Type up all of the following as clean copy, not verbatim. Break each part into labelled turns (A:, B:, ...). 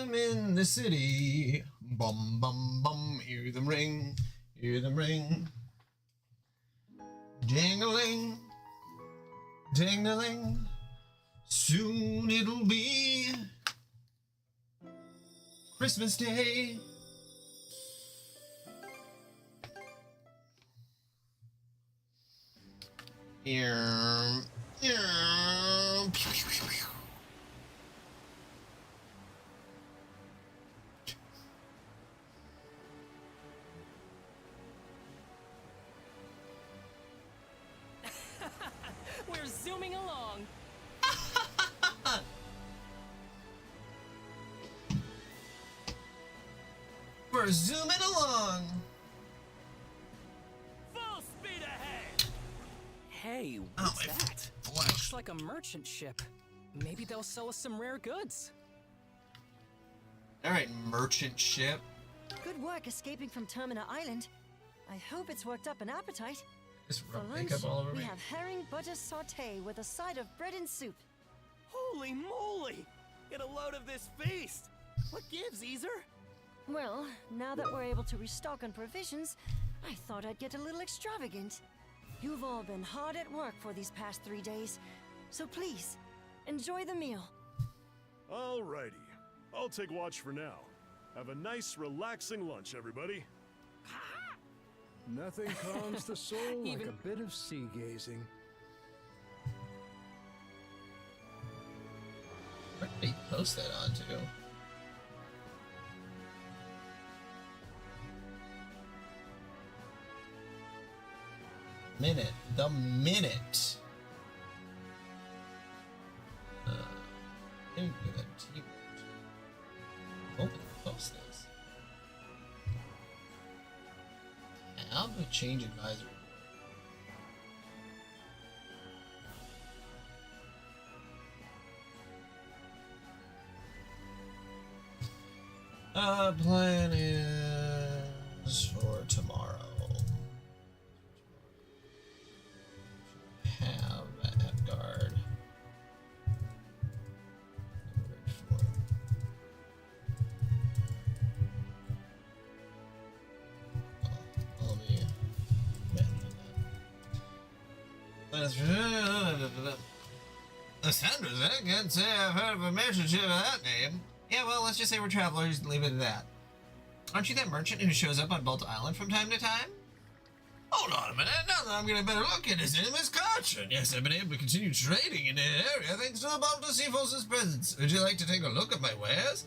A: I'm in the city. Bum, bum, bum. Hear them ring. Hear them ring. Ding-a-ling. Ding-a-ling. Soon it'll be Christmas Day. Here.
B: We're zooming along.
A: We're zooming along.
B: Full speed ahead. Hey,
A: Oh,
B: what's
A: my
B: that?
A: flesh.
B: Looks like a merchant ship. Maybe they'll sell us some rare goods.
A: All right, merchant ship.
C: Good work escaping from Termina Island. I hope it's worked up an appetite.
A: Just
C: For
A: rub
C: lunch,
A: makeup all over
C: we
A: me.
C: have herring butter sauté with a side of bread and soup.
D: Holy moly! Get a load of this feast! What gives, Easer?
C: Well, now that we're able to restock on provisions, I thought I'd get a little extravagant. You've all been hard at work for these past 3 days, so please, enjoy the meal.
E: Alrighty. I'll take watch for now. Have a nice, relaxing lunch, everybody.
F: Nothing calms the soul like
B: Even-
F: a bit of sea gazing.
A: Where did he post that onto? Minute. The minute. Maybe put that T-word. Open the post this. Tab change advisory. Plan is for tomorrow. Have F-Guard. Let me Sandra, I can't say I've heard of a merchant ship of that name. Yeah, well, let's just say we're travelers and leave it at that. Aren't you that merchant who shows up on Bolt Island from time to time? Hold on a minute, now that I'm getting a better look at his name is Caution. Yes, I've been able to continue trading in the area thanks to the Balto Seaforce's presence. Would you like to take a look at my wares?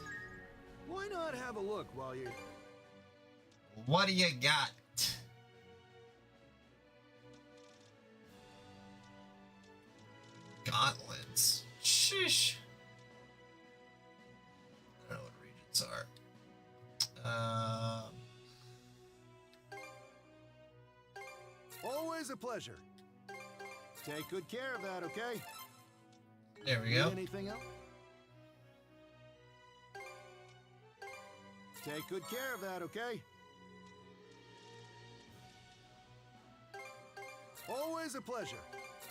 F: Why not have a look while you...
A: What do you got? Gauntlets. Sheesh. I don't know what regions are.
F: Always a pleasure. Take good care of that, okay?
A: There we go.
F: Anything else? Take good care of that, okay? Always a pleasure.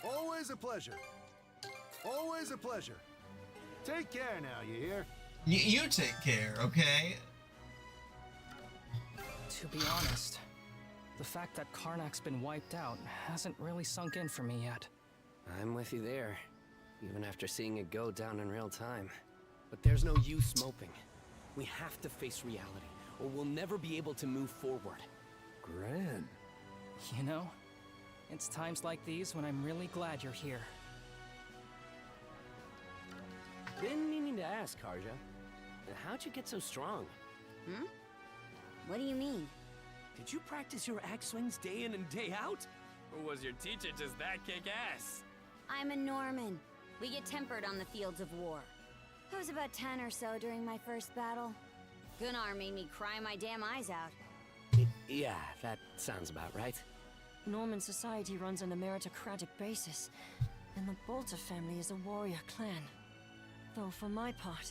F: Always a pleasure. Always a pleasure. Take care now, you hear?
A: You take care, okay?
B: To be honest, the fact that Karnak's been wiped out hasn't really sunk in for me yet.
D: I'm with you there, even after seeing it go down in real time. But there's no use moping. We have to face reality, or we'll never be able to move forward.
F: Gran.
B: You know, it's times like these when I'm really glad you're here.
D: Been meaning to ask, Karja. How'd you get so strong?
G: Hmm? What do you mean?
D: Did you practice your axe swings day in and day out?
H: Or was your teacher just that kick-ass?
G: I'm a Norman. We get tempered on the fields of war. I was about 10 or so during my first battle. Gunnar made me cry my damn eyes out.
D: Yeah, that sounds about right.
C: Norman society runs on a meritocratic basis, and the Bolter family is a warrior clan. Though for my part,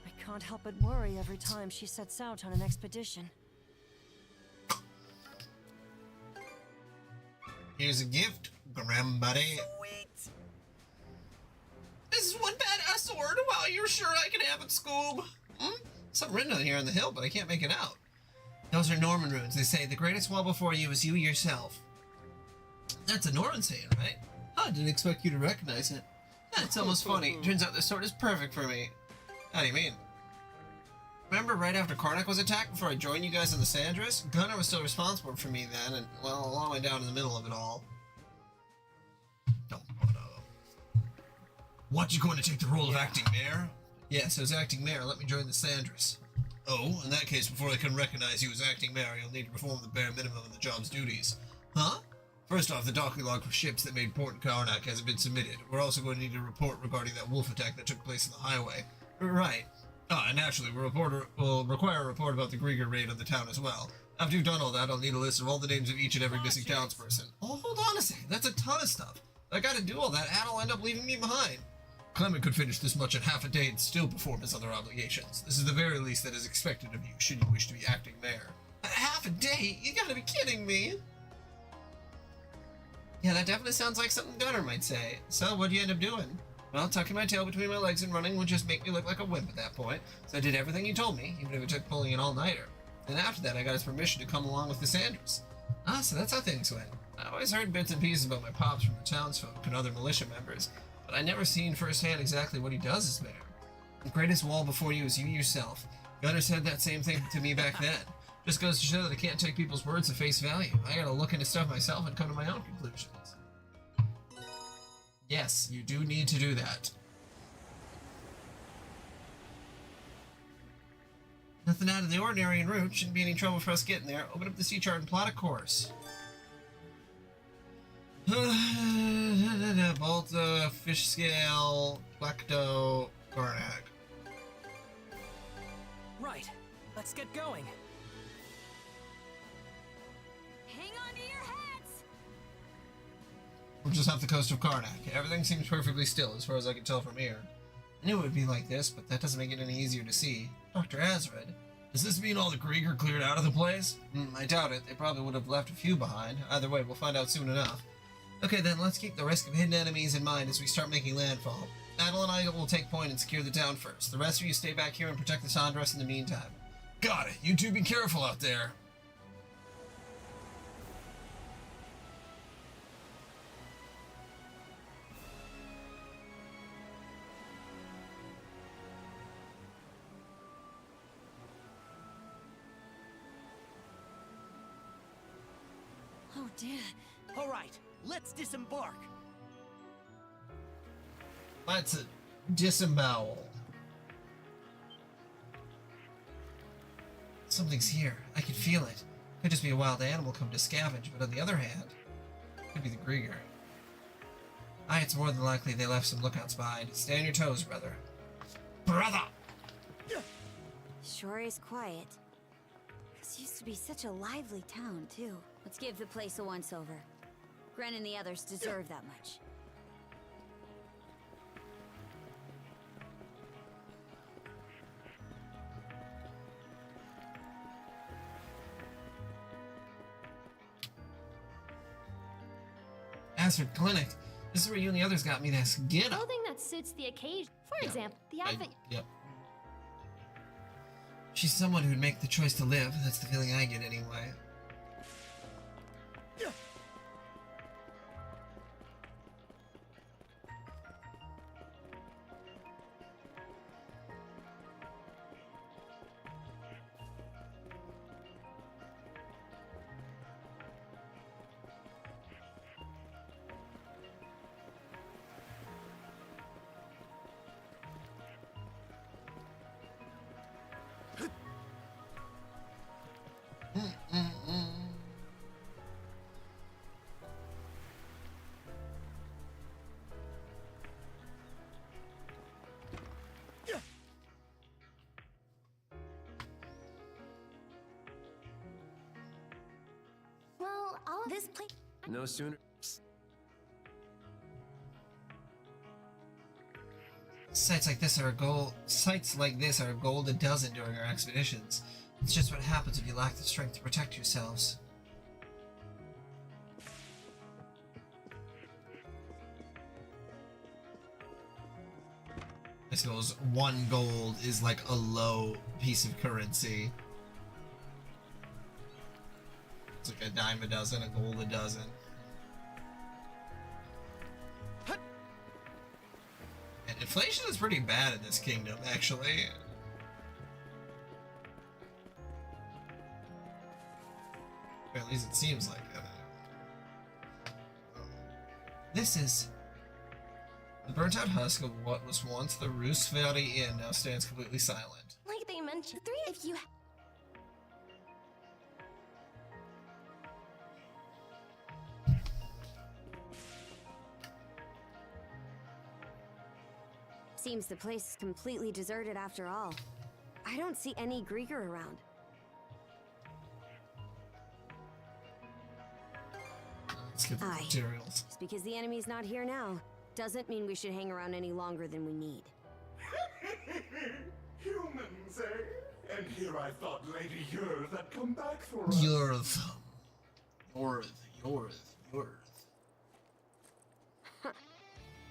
C: I can't help but worry every time she sets out on an expedition.
A: Here's a gift, Grim Buddy.
D: Sweet!
A: This is one badass sword. Wow, you're sure I can have it, Scoob? Hmm? Something written on here on the hill, but I can't make it out. Those are Norman runes. They say, the greatest wall before you is you yourself. That's a Norman saying, right? I didn't expect you to recognize it. That's almost funny. Turns out this sword is perfect for me. How do you mean? Remember right after Karnak was attacked, before I joined you guys on the Sandras? Gunnar was still responsible for me then, and, well, a long way down in the middle of it all. What, you going to take the role of acting mayor? Yes, as acting mayor, let me join the Sandras. Oh, in that case, before I can recognize you as acting mayor, you'll need to perform the bare minimum of the job's duties. Huh? First off, the docking log for ships that made port in Karnak hasn't been submitted. We're also going to need a report regarding that wolf attack that took place on the highway. Right. And naturally, we'll require a report about the Grieger raid on the town as well. After you've done all that, I'll need a list of all the names of each and every missing townsperson. Oh, hold on a second. That's a ton of stuff. I gotta do all that, and will end up leaving me behind. Clement could finish this much in half a day and still perform his other obligations. This is the very least that is expected of you, should you wish to be acting mayor. Half a day? You gotta be kidding me! Yeah, that definitely sounds like something Gunnar might say. So, what'd you end up doing? Well, tucking my tail between my legs and running would just make me look like a wimp at that point, so I did everything you told me, even if it took pulling an all-nighter. Then after that, I got his permission to come along with the Sandras. Ah, so that's how things went. I always heard bits and pieces about my pops from the townsfolk and other militia members, but I never seen firsthand exactly what he does as mayor. The greatest wall before you is you yourself. Gunnar said that same thing to me back then. Just goes to show that I can't take people's words at face value. I gotta look into stuff myself and come to my own conclusions. Yes, you do need to do that. Nothing out of the ordinary en route. Shouldn't be any trouble for us getting there. Open up the sea chart and plot a course. Balta, Fish Scale, Plekto, Karnak.
B: Right. Let's get going.
G: Hang on to your hats!
A: We're just off the coast of Karnak. Everything seems perfectly still as far as I can tell from here. I knew it would be like this, but that doesn't make it any easier to see. Dr. Azred, does this mean all the Grieger cleared out of the place? I doubt it. They probably would have left a few behind. Either way, we'll find out soon enough. Okay then, let's keep the risk of hidden enemies in mind as we start making landfall. Adel and I will take point and secure the town first. The rest of you stay back here and protect the Sandras in the meantime. Got it. You two be careful out there.
C: Oh dear.
I: All right, let's disembark.
A: Let's disembowel. Something's here. I can feel it. Could just be a wild animal come to scavenge, but on the other hand, could be the Grieger. Aye, it's more than likely they left some lookouts behind. Stay on your toes, brother. Brother!
G: Sure is quiet. This used to be such a lively town, too. Let's give the place a once-over. Gren and the others deserve that much.
A: Azred Clinic. This is where you and the others got me this get up.
J: Clothing that suits the occasion. For example, the outfit.
A: Yep. She's someone who'd make the choice to live. That's the feeling I get anyway.
J: Well, this place.
D: No sooner.
A: Sites like this are a gold a dozen during our expeditions. It's just what happens if you lack the strength to protect yourselves. I suppose 1 gold is like a low piece of currency. It's like a dime a dozen, a gold a dozen. And inflation is pretty bad in this kingdom, actually. Or at least it seems like it. This is the burnt out husk of what was once the Roosevelt Inn now stands completely silent.
J: Like they mentioned, if you
G: Seems the place is completely deserted after all. I don't see any Grieger around.
A: Let's get the
G: Aye.
A: materials.
G: Just because the enemy's not here now, doesn't mean we should hang around any longer than we need.
K: Humans, eh? And here I thought Lady Yurth had come back for us.
A: Yurth.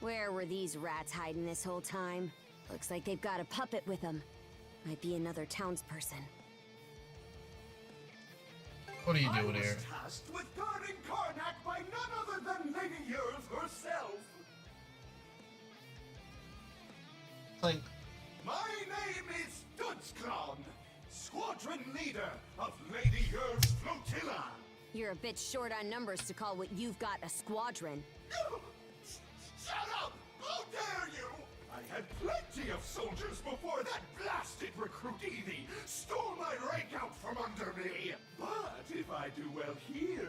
G: Where were these rats hiding this whole time? Looks like they've got a puppet with them. Might be another townsperson.
A: What are you doing
K: I was
A: here?
K: tasked with guarding Karnak by none other than Lady Yurth herself.
A: Like,
K: My name is Dudsclon, squadron leader of Lady Yurth's flotilla.
G: You're a bit short on numbers to call what you've got a squadron.
K: Shut up! How dare you! I had plenty of soldiers before that blasted recruit Evie stole my rank out from under me. But if I do well here,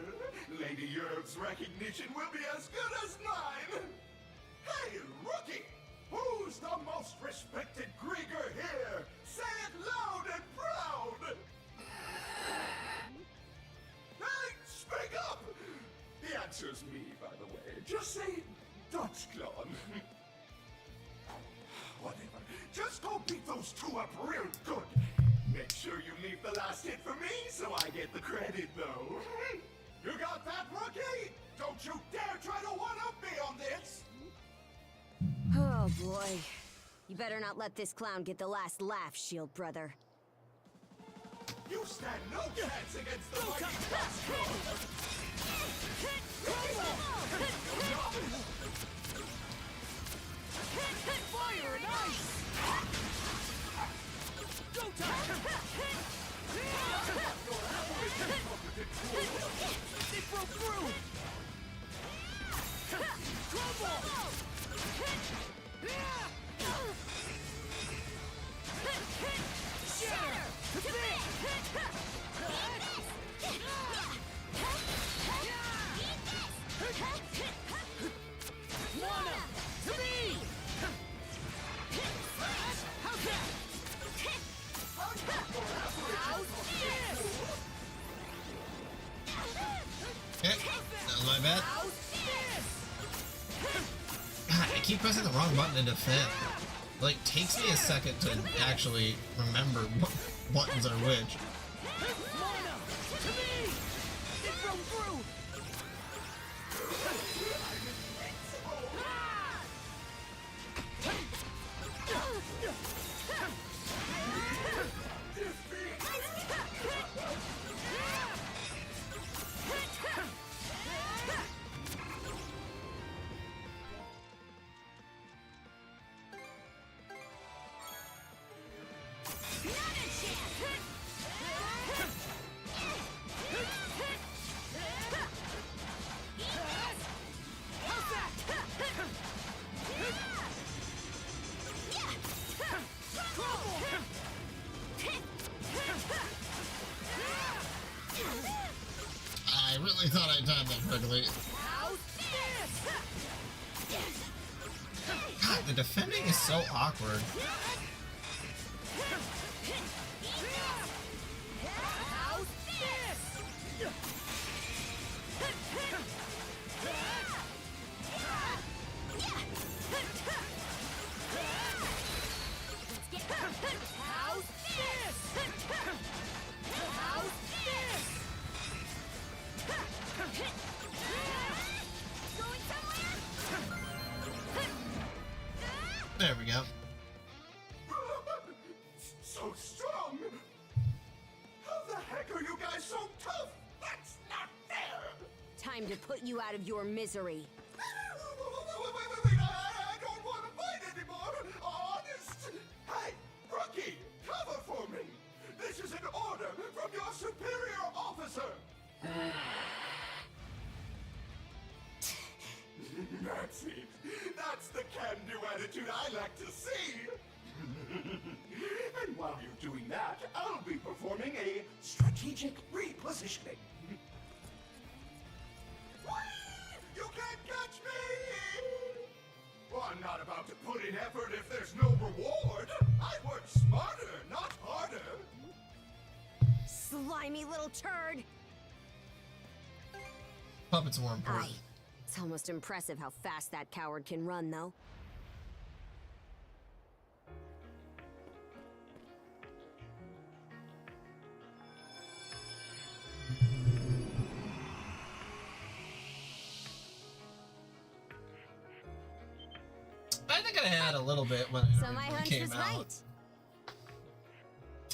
K: Lady Yurth's recognition will be as good as mine. Hey, rookie! Who's the most respected Grieger here? Say it loud and proud! Hey, speak up! The answer's me, by the way. Just say Dudsclon. Whatever. Just go beat those two up real good. Make sure you leave the last hit for me so I get the credit, though. You got that, rookie? Don't you dare try to one-up me on this!
G: Oh boy. You better not let this clown get the last laugh, Shield brother.
K: You stand no chance against the mighty Dudsclon!
I: Fire and ice! Go time! They broke through! Crumble! Shatter! Wanna! To me!
A: okay, that was my bad. God, I keep pressing the wrong button to defend. Like, takes me a second to actually remember what buttons are which.
I: To me! They broke through!
A: I really thought I timed that correctly. God, the defending is so awkward. There we go.
G: time to put you out of your misery.
K: Wait, I don't want to fight anymore. Honest. Hey, rookie, cover for me. This is an order from your superior officer. That's it. That's the can-do attitude I like to see. And while you're doing that, I'll be performing a strategic repositioning. You can't catch me! Well, I'm not about to put in effort if there's no reward. I work smarter, not harder.
G: Slimy little turd!
A: Puppets more important.
G: Aye. It's almost impressive how fast that coward can run, though.
A: I think I had a little bit when it
G: So my hunch
A: came
G: was
A: out.
G: right.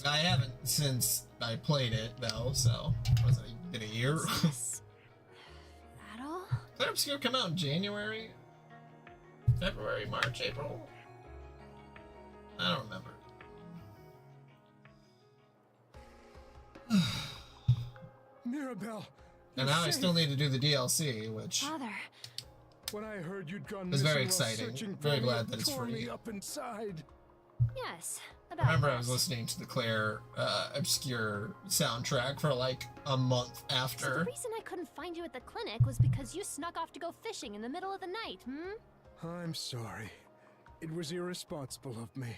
A: I haven't since I played it though, so was it been a year?
J: Battle?
A: Did Obscure come out in January? February, March, April? I don't remember.
F: Mirabelle.
A: And now I still need to do the DLC, which
J: Father.
F: When I heard you'd gone
A: is very
F: missing while
A: exciting.
F: searching
A: Very
F: for me,
A: glad that
F: it
A: it's
F: tore
A: free.
F: me up inside.
J: Yes.
A: I
J: About
A: remember I
J: that.
A: was listening to the Claire Obscure soundtrack for like a month
J: So the
A: after.
J: reason I couldn't find you at the clinic was because you snuck off to go fishing in the middle of the night,
F: I'm sorry. It was irresponsible of me.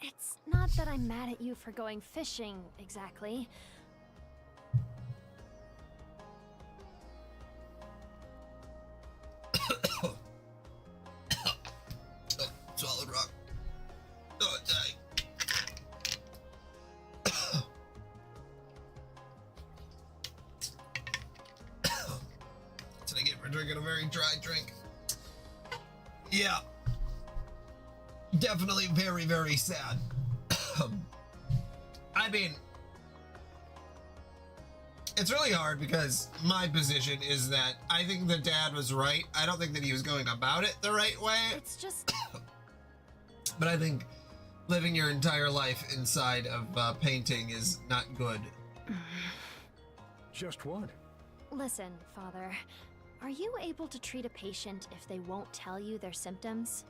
J: It's not that I'm mad at you for going fishing, exactly.
A: Solid rock. Oh, it's dying. That's what I get for drinking a very dry drink. Yeah. Definitely very, very sad. I mean, it's really hard because my position is that I think the dad was right. I don't think that he was going about it the right way.
J: It's just
A: But I think living your entire life inside of painting is not good.
F: Just what?
J: Listen, Father. Are you able to treat a patient if they won't tell you their symptoms?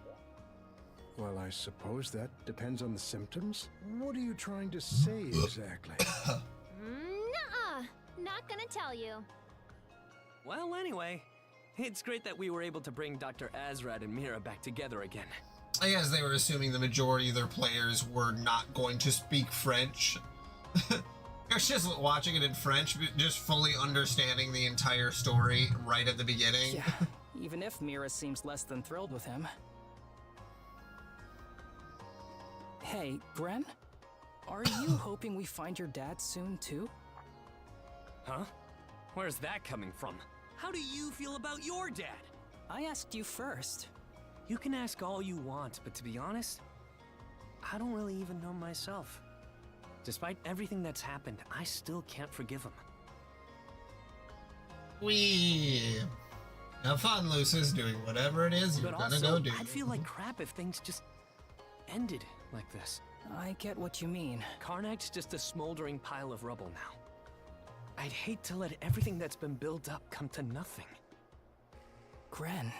F: Well, I suppose that depends on the symptoms. What are you trying to say exactly?
J: Nuh-uh. Not gonna tell you.
D: Well, anyway, it's great that we were able to bring Dr. Azrad and Mira back together again.
A: I guess they were assuming the majority of their players were not going to speak French. It's just watching it in French, but just fully understanding the entire story right at the beginning.
B: Yeah, even if Mira seems less than thrilled with him. Hey, Gren? Are you hoping we find your dad soon, too?
D: Huh? Where's that coming from? How do you feel about your dad?
B: I asked you first.
D: You can ask all you want, but to be honest, I don't really even know myself. Despite everything that's happened, I still can't forgive him.
A: We have fun, Lucis, doing whatever it is you're
D: But
A: gonna
D: also,
A: go do.
D: I'd feel like crap if things just ended like this.
B: I get what you mean.
D: Karnak's just a smoldering pile of rubble now. I'd hate to let everything that's been built up come to nothing.
B: Gren.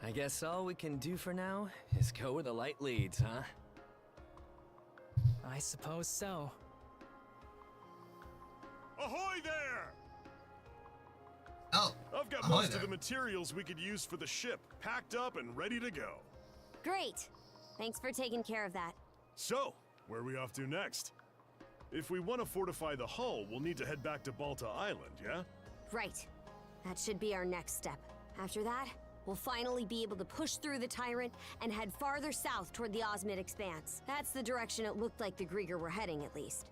D: I guess all we can do for now is go where the light leads, huh?
B: I suppose so.
E: Ahoy there!
A: Oh,
E: I've got
A: ahoy
E: most
A: there.
E: of the materials we could use for the ship packed up and ready to go.
G: Great. Thanks for taking care of that.
E: So, where are we off to next? If we want to fortify the hull, we'll need to head back to Balta Island, yeah?
G: Right. That should be our next step. After that, we'll finally be able to push through the Tyrant and head farther south toward the Osmid Expanse. That's the direction it looked like the Grieger were heading, at least.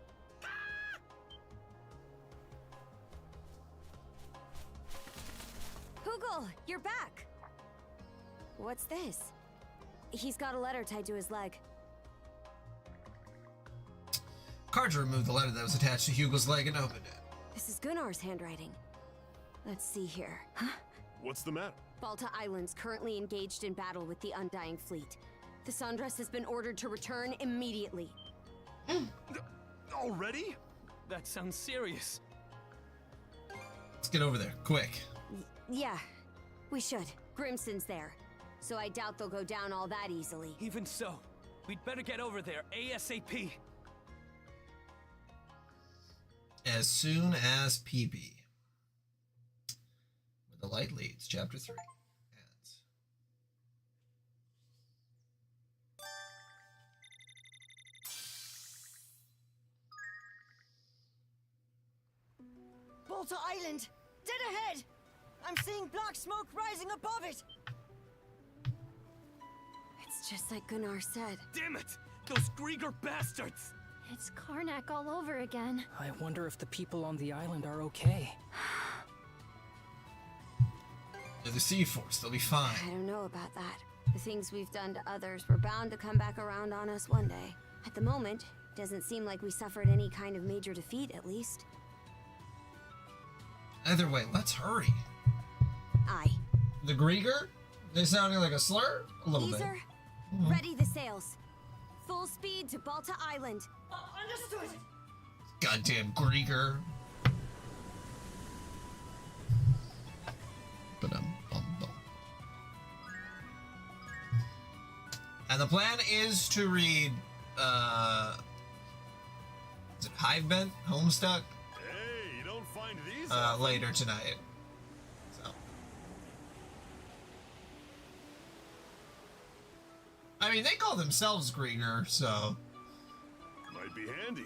G: Hugel, you're back! What's this? He's got a letter tied to his leg.
A: hard to remove the letter that was attached to Hugo's leg and open it.
G: This is Gunnar's handwriting. Let's see here. Huh?
E: What's the matter?
G: Balta Island's currently engaged in battle with the Undying Fleet. The Sandras has been ordered to return immediately.
E: Already?
B: That sounds serious.
A: Let's get over there, quick.
G: Yeah, we should. Grimson's there, so I doubt they'll go down all that easily.
B: Even so, we'd better get over there ASAP.
A: As soon as PP. Where the light leads, chapter 3. Ends.
C: Balta Island! Dead ahead! I'm seeing black smoke rising above it!
G: It's just like Gunnar said.
B: Damn it! Those Grieger bastards!
J: It's Karnak all over again.
B: I wonder if the people on the island are okay.
A: They're the Sea Force, they'll be fine.
G: I don't know about that. The things we've done to others were bound to come back around on us one day. At the moment, doesn't seem like we suffered any kind of major defeat, at least.
A: Either way, let's hurry.
G: Aye.
A: The Grieger? They sounding like a slur? A little
G: Easer,
A: bit.
G: ready the sails. Full speed to Balta Island.
C: Understood!
A: Goddamn Grieger. And the plan is to read, is it Hivebent? Homestuck?
E: Hey, you don't find these
A: Later tonight. So. I mean, they call themselves Grieger, so.
E: Might be handy.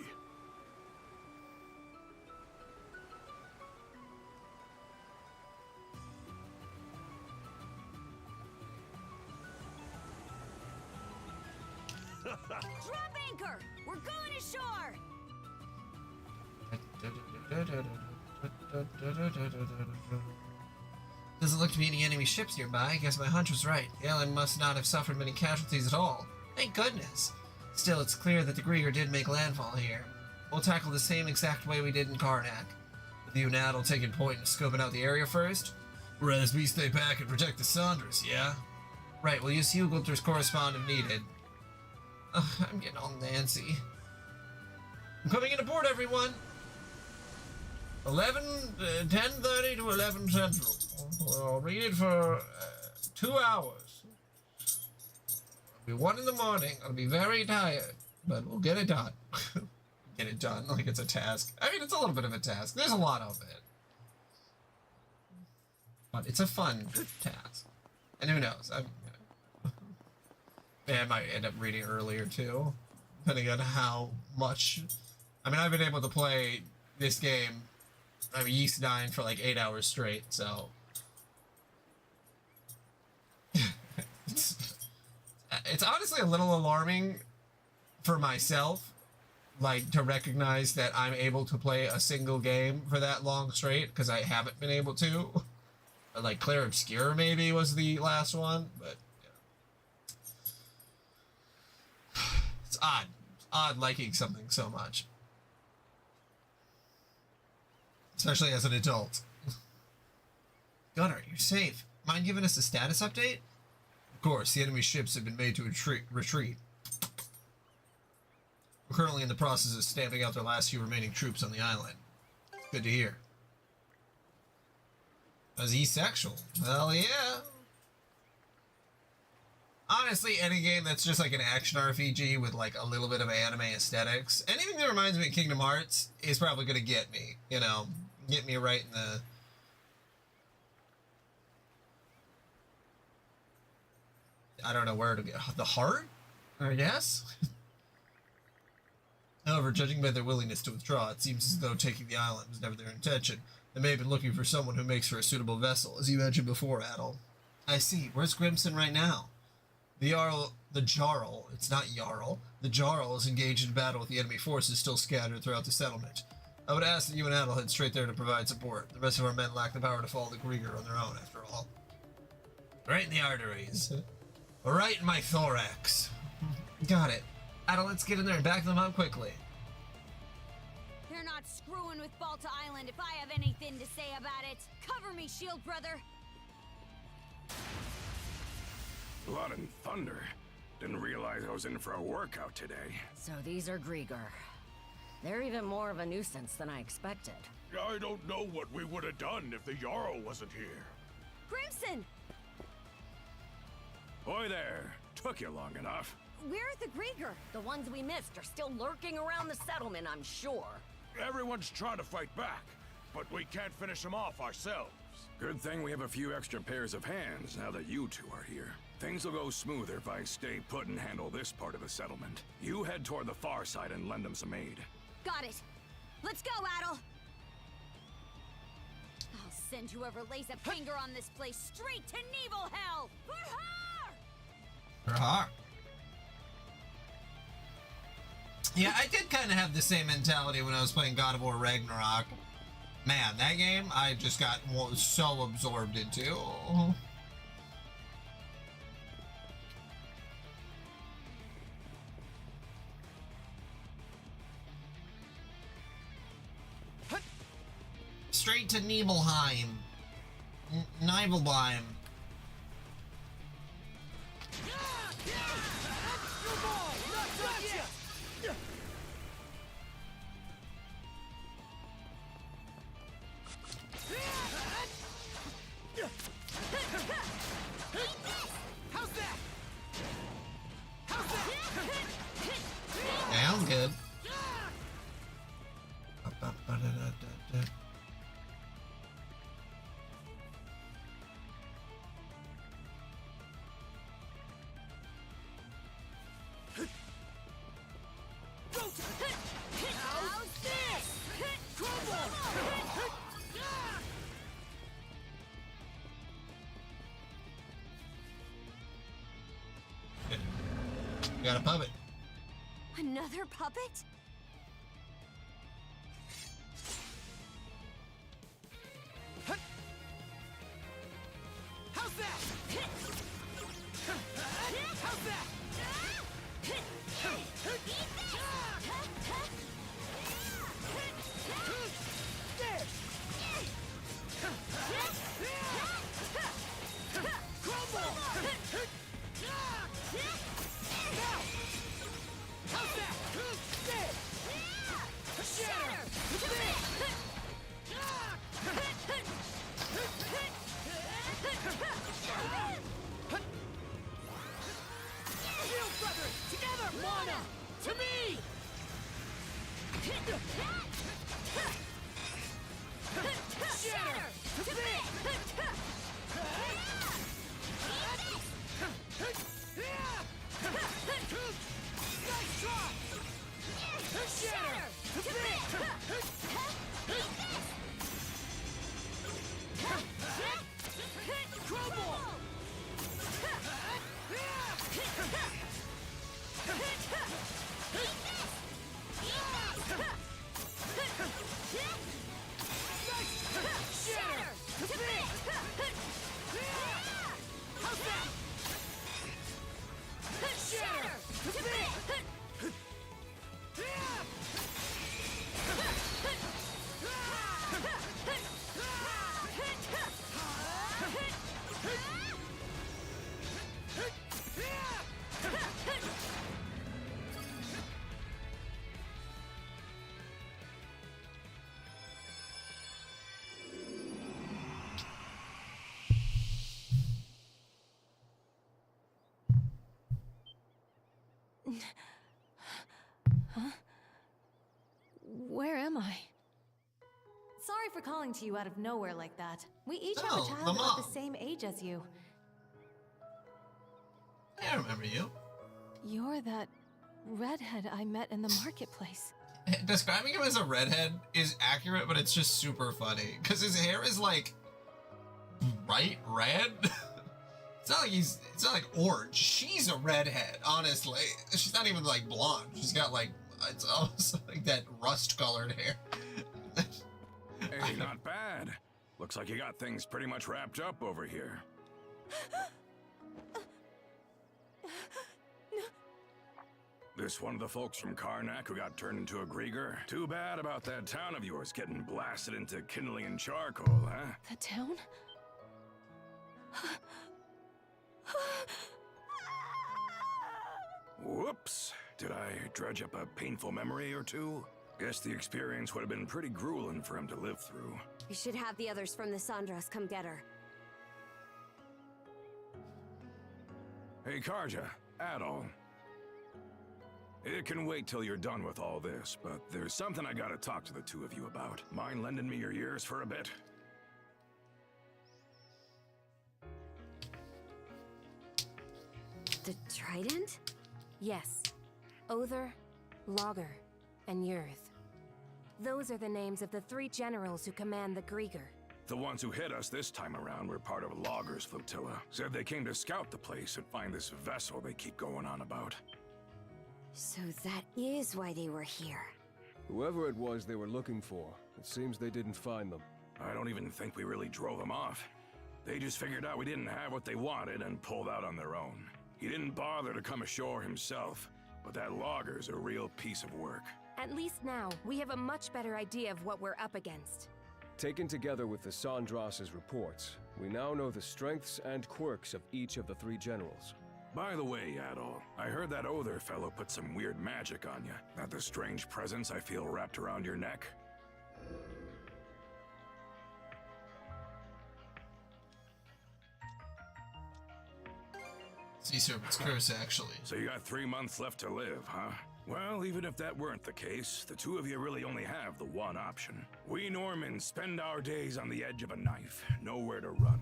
G: Drop anchor! We're going ashore!
A: Doesn't look to be any enemy ships nearby. I guess my hunch was right. The island must not have suffered many casualties at all. Thank goodness. Still, it's clear that the Grieger did make landfall here. We'll tackle the same exact way we did in Karnak. With you and Adel taking point and scoping out the area first. Whereas we stay back and protect the Sandras, yeah? Right, we'll use Hugo to correspond if needed. I'm getting all Nancy. I'm coming in aboard, everyone! 10:30 to 11 Central. We'll read it for 2 hours. It'll be 1 in the morning. I'll be very tired, but we'll get it done. Get it done like it's a task. I mean, it's a little bit of a task. There's a lot of it. But it's a fun task. And who knows? I might end up reading earlier too, depending on how much. I mean, I've been able to play this game, I mean, Yeast 9 for like 8 hours straight, so. It's honestly a little alarming for myself, like, to recognize that I'm able to play a single game for that long straight, because I haven't been able to. Like, Clair Obscur maybe was the last one, but. It's odd. It's odd liking something so much. Especially as an adult. Gunnar, you're safe. Mind giving us a status update? Of course, the enemy ships have been made to retreat. We're currently in the process of stamping out their last few remaining troops on the island. Good to hear. Was he sexual? Hell yeah. Honestly, any game that's just like an action RPG with like a little bit of anime aesthetics, anything that reminds me of Kingdom Hearts is probably going to get me, you know, get me right in the... I don't know where to go. The heart? I guess? However, judging by their willingness to withdraw, it seems as though taking the island was never their intention. They may have been looking for someone who makes for a suitable vessel, as you mentioned before, Adel. I see. Where's Grimson right now? The Jarl, it's not Jarl, the Jarl is engaged in battle with the enemy forces still scattered throughout the settlement. I would ask that you and Adel head straight there to provide support. The rest of our men lack the power to follow the Grieger on their own, after all. Right in the arteries. Right in my thorax. Got it. Adel, let's get in there and back them up quickly.
G: They're not screwing with Balta Island if I have anything to say about it. Cover me, Shield Brother.
L: Blood and thunder. Didn't realize I was in for a workout today.
C: So these are Grieger. They're even more of a nuisance than I expected.
E: I don't know what we would have done if the Jarl wasn't here.
G: Crimson!
L: Boy there. Took you long enough.
G: Where are the Grieger?
C: The ones we missed are still lurking around the settlement, I'm sure.
E: Everyone's trying to fight back, but we can't finish them off ourselves.
L: Good thing we have a few extra pairs of hands now that you two are here. Things will go smoother if I stay put and handle this part of the settlement. You head toward the far side and lend them some aid.
G: Got it. Let's go, Adel. I'll send whoever lays a finger on this place straight to Nibelhell. For her!
A: For her. Yeah, I did kind of have the same mentality when I was playing God of War Ragnarok. Man, that game I just got so absorbed into. Straight to Nibelheim. Nibelheim. Sounds good. Got a puppet.
G: Another puppet?
I: How's that? How's that? Mana! To me! Shatter! To me! Nice try! Shatter! To me! Crumble!
M: Huh? Where am I?
N: Sorry for calling to you out of nowhere like that. We each have
A: Oh,
N: a child
A: Mama.
N: about the same age as you.
A: I remember you.
M: You're that redhead I met in the marketplace.
A: Describing him as a redhead is accurate, but it's just super funny because his hair is like bright red. It's not like orange. She's a redhead, honestly. She's not even like blonde. She's got like, it's almost like that rust colored hair.
L: Hey, not bad. Looks like you got things pretty much wrapped up over here. This one of the folks from Karnak who got turned into a Grieger? Too bad about that town of yours getting blasted into kindling and charcoal, huh?
M: The town?
L: Whoops! Did I dredge up a painful memory or two? Guess the experience would have been pretty grueling for him to live through.
G: We should have the others from the Sandras come get her.
L: Hey, Karja, Adol. It can wait till you're done with all this, but there's something I gotta talk to the two of you about. Mind lending me your ears for a bit?
G: The Trident? Yes. Other, Logger, and Yurth. Those are the names of the 3 generals who command the Grieger.
L: The ones who hit us this time around were part of Logger's flotilla. Said they came to scout the place and find this vessel they keep going on about.
G: So that is why they were here.
O: Whoever it was they were looking for, it seems they didn't find them.
L: I don't even think we really drove them off. They just figured out we didn't have what they wanted and pulled out on their own. He didn't bother to come ashore himself, but that Logger's a real piece of work.
G: At least now, we have a much better idea of what we're up against.
O: Taken together with the Sandras' reports, we now know the strengths and quirks of each of the 3 generals.
L: By the way, Adol, I heard that Other fellow put some weird magic on you. That the strange presence I feel wrapped around your neck?
A: Sea Serpent's curse, actually.
L: So you got 3 months left to live, huh? Well, even if that weren't the case, the two of you really only have the one option. We Normans spend our days on the edge of a knife, nowhere to run.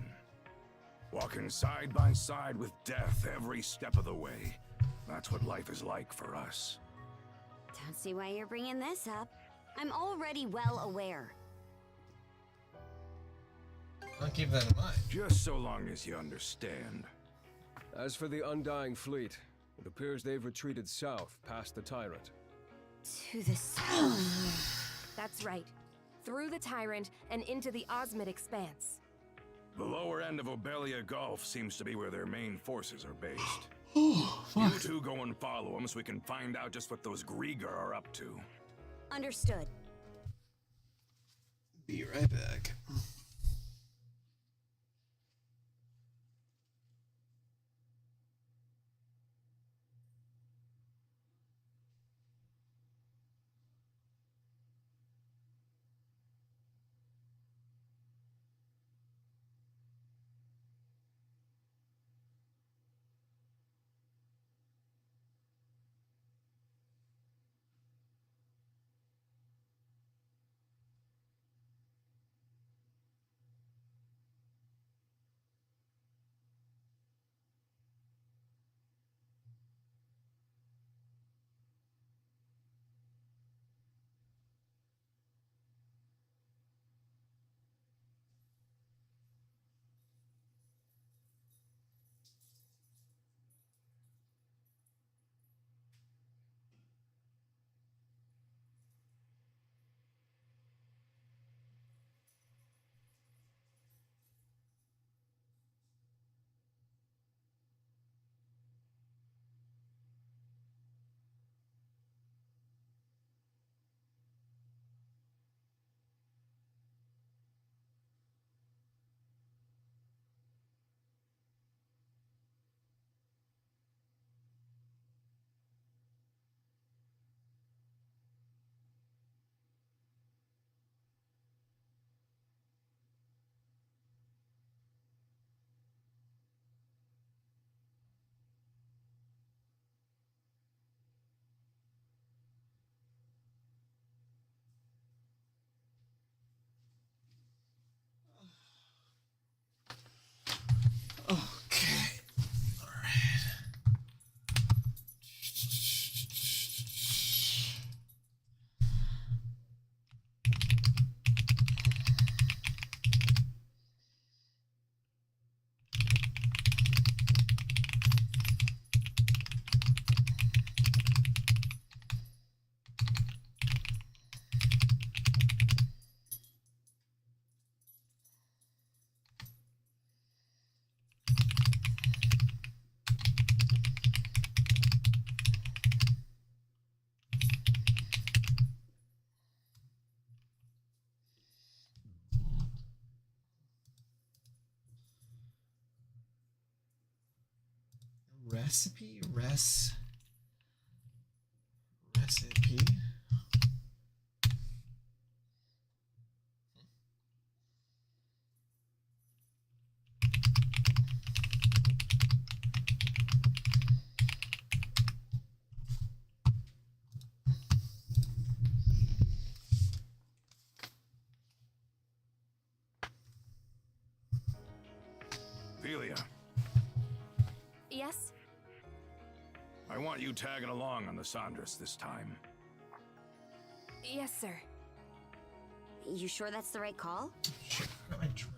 L: Walking side by side with death every step of the way. That's what life is like for us.
G: Don't see why you're bringing this up. I'm already well aware.
A: I'll keep that in mind.
L: Just so long as you understand.
O: As for the Undying Fleet, it appears they've retreated south past the Tyrant.
G: To the south. That's right. Through the Tyrant and into the Osmid Expanse.
L: The lower end of Obelia Gulf seems to be where their main forces are based.
A: Oh, fuck.
L: You two go and follow them so we can find out just what those Grieger are up to.
G: Understood.
A: Be right back. Recipe? Recipe?
L: Ophelia,
G: Yes?
L: I want you tagging along on the Sandras this time.
G: Yes, sir. You sure that's the right call?
A: Shit, I got my drink.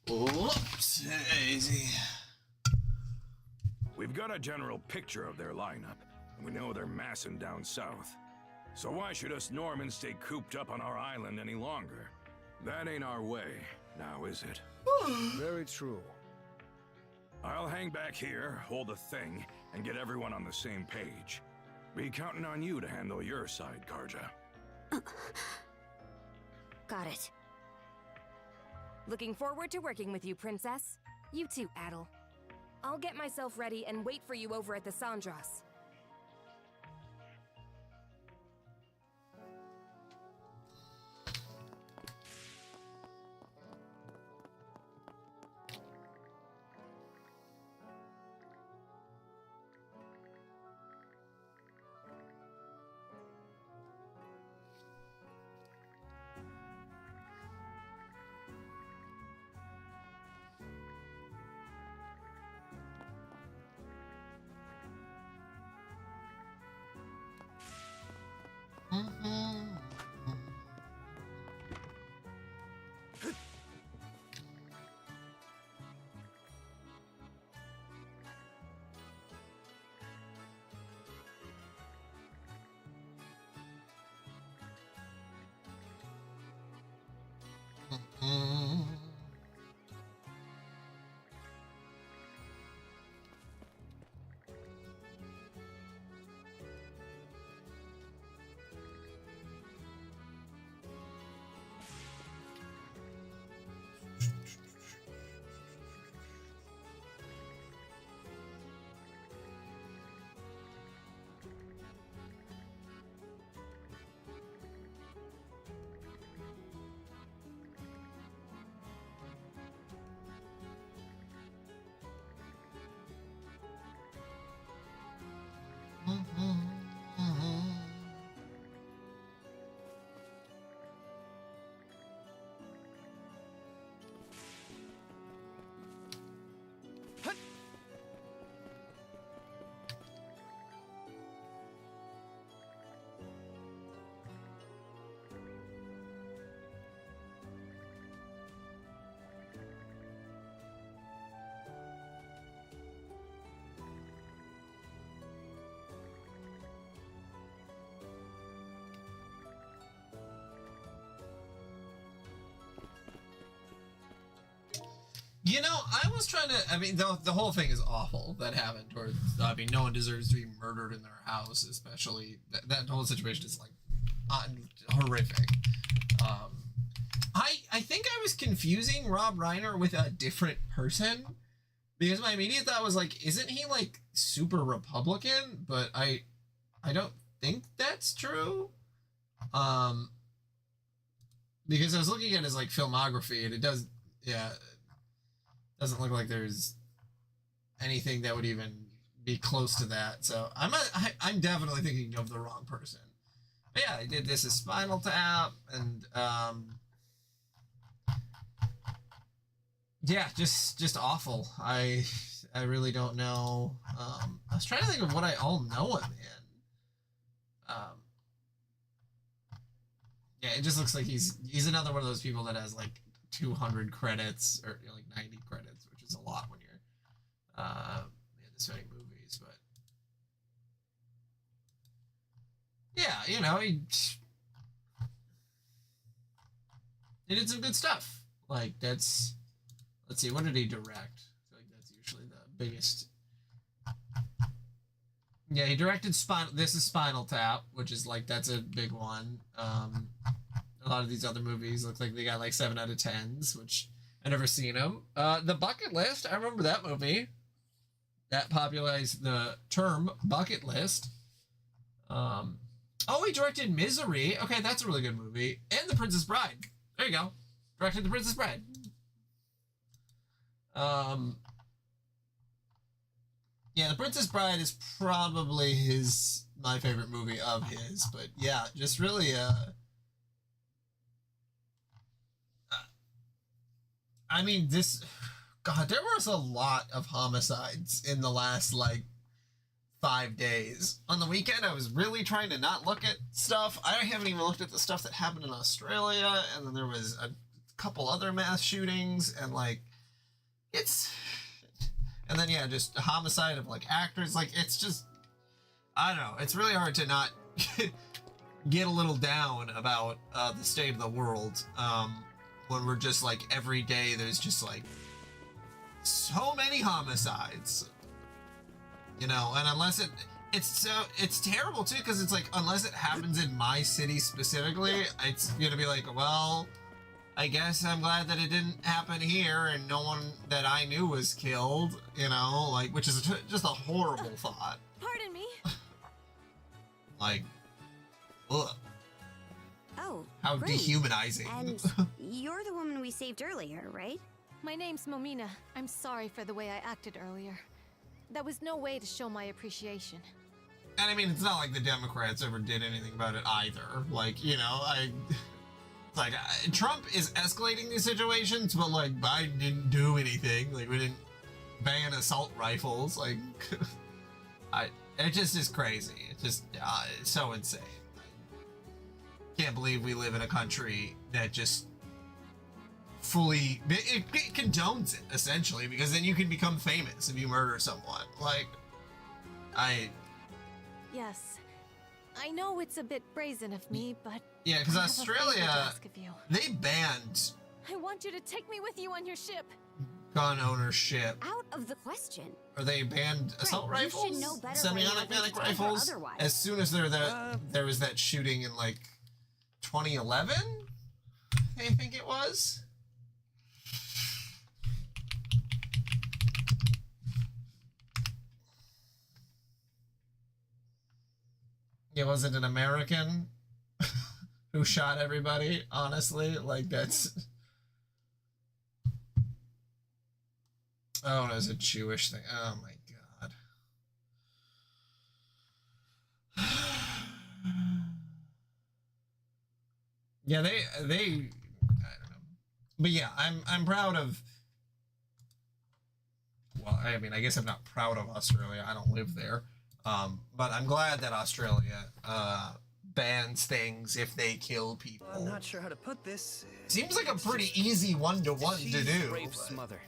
A: Whoops, easy.
L: We've got a general picture of their lineup, and we know they're massing down south. So why should us Normans stay cooped up on our island any longer? That ain't our way, now is it?
O: Very true.
L: I'll hang back here, hold the thing, and get everyone on the same page. Be counting on you to handle your side, Karja.
G: Got it. Looking forward to working with you, Princess. You too, Adel. I'll get myself ready and wait for you over at the Sandras.
A: You know, I was trying to. I mean, the whole thing is awful that happened. Towards, I mean, no one deserves to be murdered in their house, especially that whole situation is like horrific. I think I was confusing Rob Reiner with a different person because my immediate thought was like, isn't he like super Republican? But I don't think that's true. Because I was looking at his like filmography and it does, yeah. Doesn't look like there's anything that would even be close to that. So I'm definitely thinking of the wrong person. But yeah, I did this as Spinal Tap and yeah, just awful. I really don't know. I was trying to think of what I all know him in. Yeah, it just looks like he's another one of those people that has like 200 credits or like 90 credits, which is a lot when you're in this many movies. But yeah, you know, he did some good stuff. Like let's Let's see, what did he direct? I feel like that's usually the biggest. Yeah, he directed This is Spinal Tap, which is like, that's a big one. A lot of these other movies look like they got like 7 out of 10s, which I never seen them. The Bucket List, I remember that movie. That popularized the term bucket list. Oh, he directed Misery. Okay, that's a really good movie. And The Princess Bride. There you go. Directed The Princess Bride. Yeah, The Princess Bride is probably my favorite movie of his, but yeah, just really I mean, God, there was a lot of homicides in the last like 5 days. On the weekend, I was really trying to not look at stuff. I haven't even looked at the stuff that happened in Australia, and then there was a couple other mass shootings, and like and then yeah, just a homicide of like actors. Like, it's just, I don't know, it's really hard to not get a little down about the state of the world when we're just like, every day there's just like so many homicides, you know. And unless it's terrible too, because it's like, unless it happens in my city specifically, it's gonna be like, well, I guess I'm glad that it didn't happen here and no one that I knew was killed, you know, like, which is just a horrible thought.
N: Pardon me.
A: Like, ugh.
G: Oh,
A: how
G: great.
A: Dehumanizing.
G: And you're the woman we saved earlier, right?
N: My name's Momina. I'm sorry for the way I acted earlier. That was no way to show my appreciation.
A: And I mean, it's not like the Democrats ever did anything about it either. Like, you know, it's like, Trump is escalating these situations, but like, Biden didn't do anything. Like, we didn't ban assault rifles. Like, it just is crazy. It's just, it's so insane. Can't believe we live in a country that just fully, it condones it, essentially, because then you can become famous if you murder someone. Like,
N: Yes. I know it's a bit brazen of me, but
A: yeah, because
N: I have a favor to
A: Australia,
N: ask of you.
A: they banned
N: I want you to take me with you on your ship.
A: gun ownership.
G: Out of the question.
A: Or they banned assault
G: you should
A: rifles,
G: know better
A: semi-automatic
G: by now if it's
A: rifles,
G: otherwise.
A: as soon as there was that shooting in like 2011, I think it was. Yeah, was it an American who shot everybody? Honestly, like, that's... Oh, it was a Jewish thing. Oh my god. Yeah, they I don't know. But yeah, I'm proud of, well, I mean, I guess I'm not proud of Australia. I don't live there. But I'm glad that Australia bans things if they kill people.
D: I'm not sure how to put this.
A: Seems like a pretty easy one-to-one to do.
D: Rafe's mother.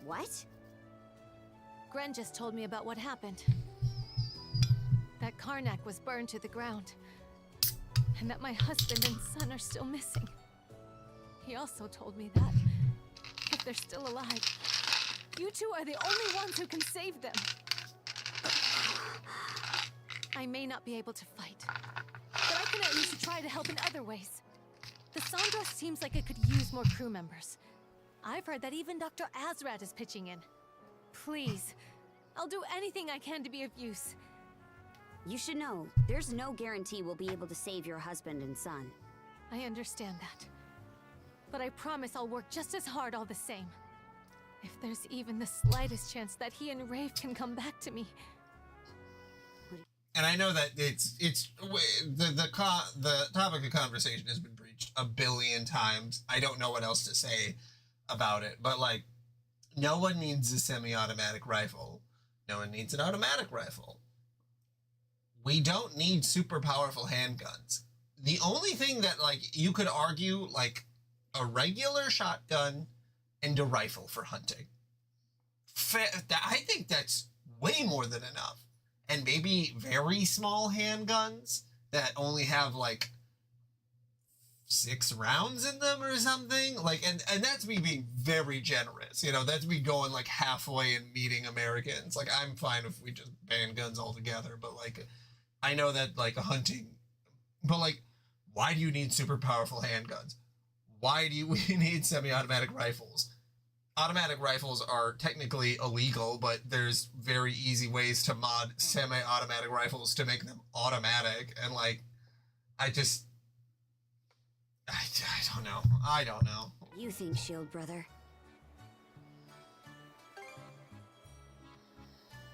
G: What?
N: Gren just told me about what happened. That Karnak was burned to the ground. And that my husband and son are still missing. He also told me that, if they're still alive, you two are the only ones who can save them. I may not be able to fight, but I can at least try to help in other ways. The Sandra seems like it could use more crew members. I've heard that even Dr. Azrat is pitching in. Please, I'll do anything I can to be of use.
G: You should know, there's no guarantee we'll be able to save your husband and son.
N: I understand that. But I promise I'll work just as hard all the same. If there's even the slightest chance that he and Rafe can come back to me.
A: And I know that the topic of conversation has been breached a billion times. I don't know what else to say about it, but like, no one needs a semi-automatic rifle. No one needs an automatic rifle. We don't need super powerful handguns. The only thing that, like, you could argue, like, a regular shotgun and a rifle for hunting. I think that's way more than enough. And maybe very small handguns that only have, like, 6 rounds in them or something. Like, and that's me being very generous. You know, that's me going like halfway and meeting Americans. Like, I'm fine if we just ban guns altogether, but like, I know that like hunting, but like, why do you need super powerful handguns? Why do we need semi-automatic rifles? Automatic rifles are technically illegal, but there's very easy ways to mod semi-automatic rifles to make them automatic. And like, I don't know. I don't know.
G: You think, Shield brother?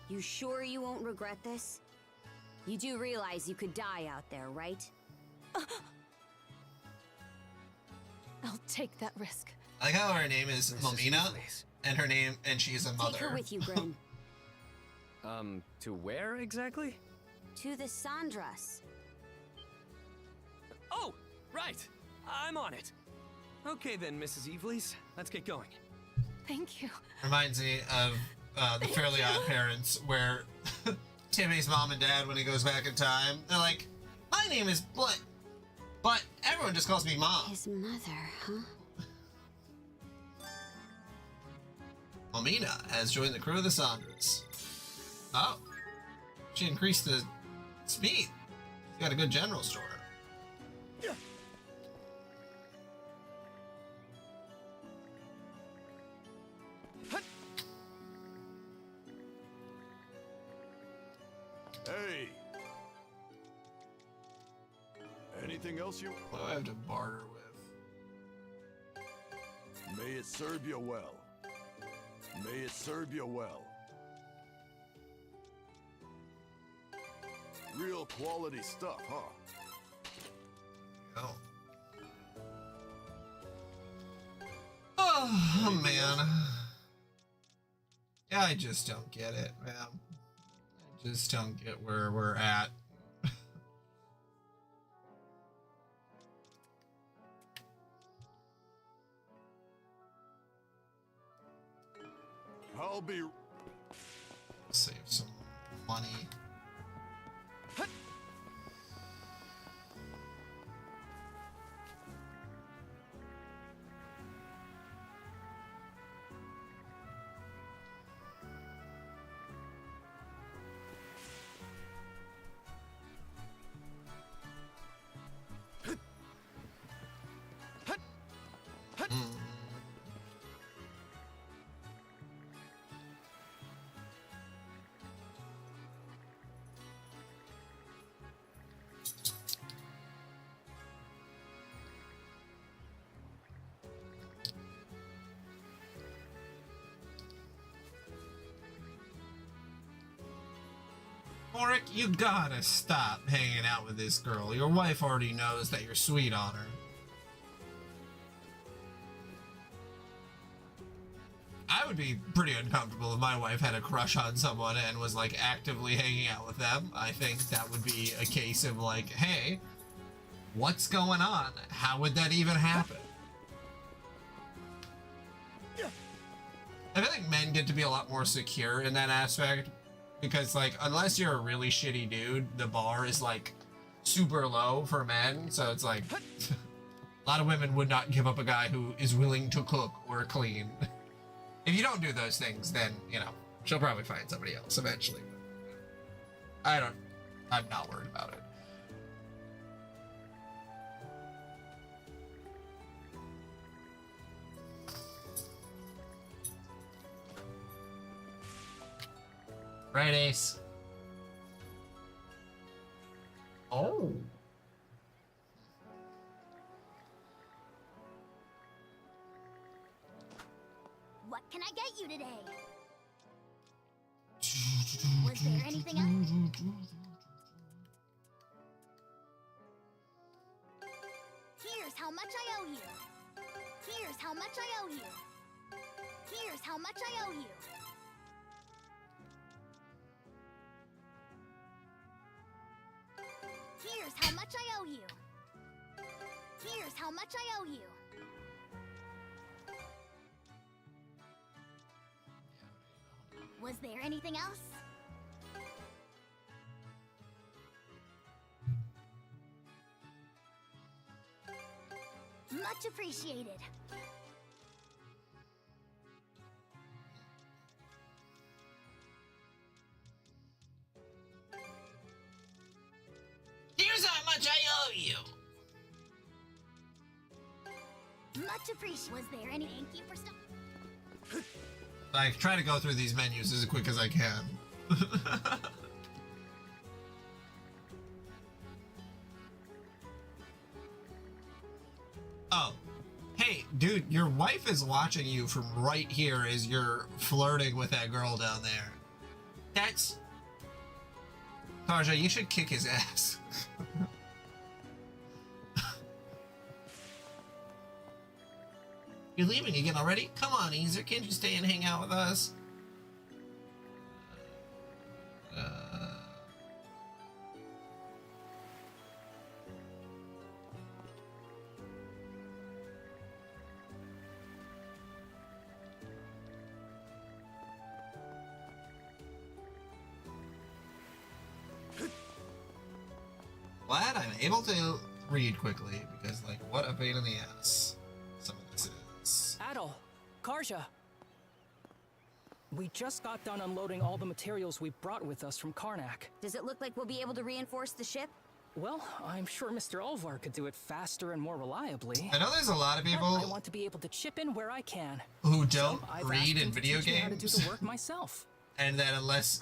G: You sure you won't regret this? You do realize you could die out there, right?
N: I'll take that risk.
A: I like how her name is Momina, and she's a mother.
G: Take her with you, Gren.
D: To where exactly?
G: To the Sandras.
D: Oh, right. I'm on it. Okay then, Mrs. Evelys. Let's get going.
N: Thank you.
A: Reminds me of the Fairly Odd Parents, where Timmy's mom and dad, when he goes back in time, they're like, my name is Blank, but everyone just calls me Mom.
G: His mother, huh?
A: Momina has joined the crew of the Sandras. Oh, she increased the speed. She's got a good general store.
E: Hey! Anything else you...
A: What do I have to barter with?
E: May it serve you well. May it serve you well. Real quality stuff, huh?
A: Oh. Oh, man. Yeah, I just don't get it, man. I just don't get where we're at.
E: I'll be...
A: Save some money. Oric, you gotta stop hanging out with this girl. Your wife already knows that you're sweet on her. I would be pretty uncomfortable if my wife had a crush on someone and was like actively hanging out with them. I think that would be a case of like, hey, what's going on? How would that even happen? I feel like men get to be a lot more secure in that aspect. Because, like, unless you're a really shitty dude, the bar is, like, super low for men. So it's like, a lot of women would not give up a guy who is willing to cook or clean. If you don't do those things, then, you know, she'll probably find somebody else eventually. I'm not worried about it. Right, Ace. Oh.
P: What can I get you today? Was there anything else? Here's how much I owe you. Here's how much I owe you. Here's how much I owe you. Here's how much I owe you. Here's how much I owe you. Was there anything else? Much appreciated.
A: Here's how much I owe you.
P: Much appreciated. Was there any thank you for stuff?
A: I try to go through these menus as quick as I can. Oh, hey, dude, your wife is watching you from right here as you're flirting with that girl down there. That's... Tarja, you should kick his ass. You're leaving again already? Come on, Easer, can't you stay and hang out with us? Glad I'm able to read quickly, because, like, what a pain in the ass some of this is.
B: Adol, Karja. We just got done unloading all the materials we brought with us from Karnak.
G: Does it look like we'll be able to reinforce the ship?
B: Well, I'm sure Mr. Alvar could do it faster and more reliably.
A: I know there's a lot of people
B: I want to be able to chip in where I can.
A: who don't
B: I've
A: read
B: asked
A: in
B: him to
A: video
B: teach me how to do
A: games,
B: the work myself.
A: and that unless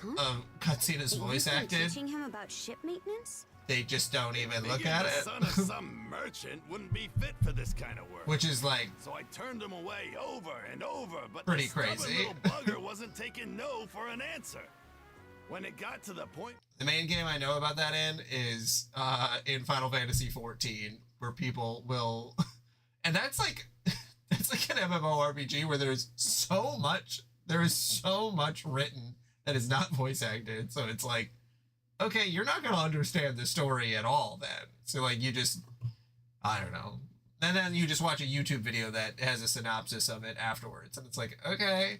A: cutscene is voice
G: You've been
A: acted,
G: teaching him about ship maintenance?
A: they just don't even look
Q: Figured
A: at
Q: the
A: it.
Q: son of some merchant wouldn't be fit for this kind of work.
A: Which is, like,
Q: so I turned him away over and over, but
A: pretty
Q: the stubborn
A: crazy.
Q: little bugger wasn't taking no for an answer. When it got to the point,
A: The main game I know about that in is in Final Fantasy XIV, where people will, and that's like an MMORPG where there is so much written that is not voice acted. So it's like, okay, you're not gonna understand the story at all then. So like you just, I don't know, and then you just watch a YouTube video that has a synopsis of it afterwards, and it's like, okay,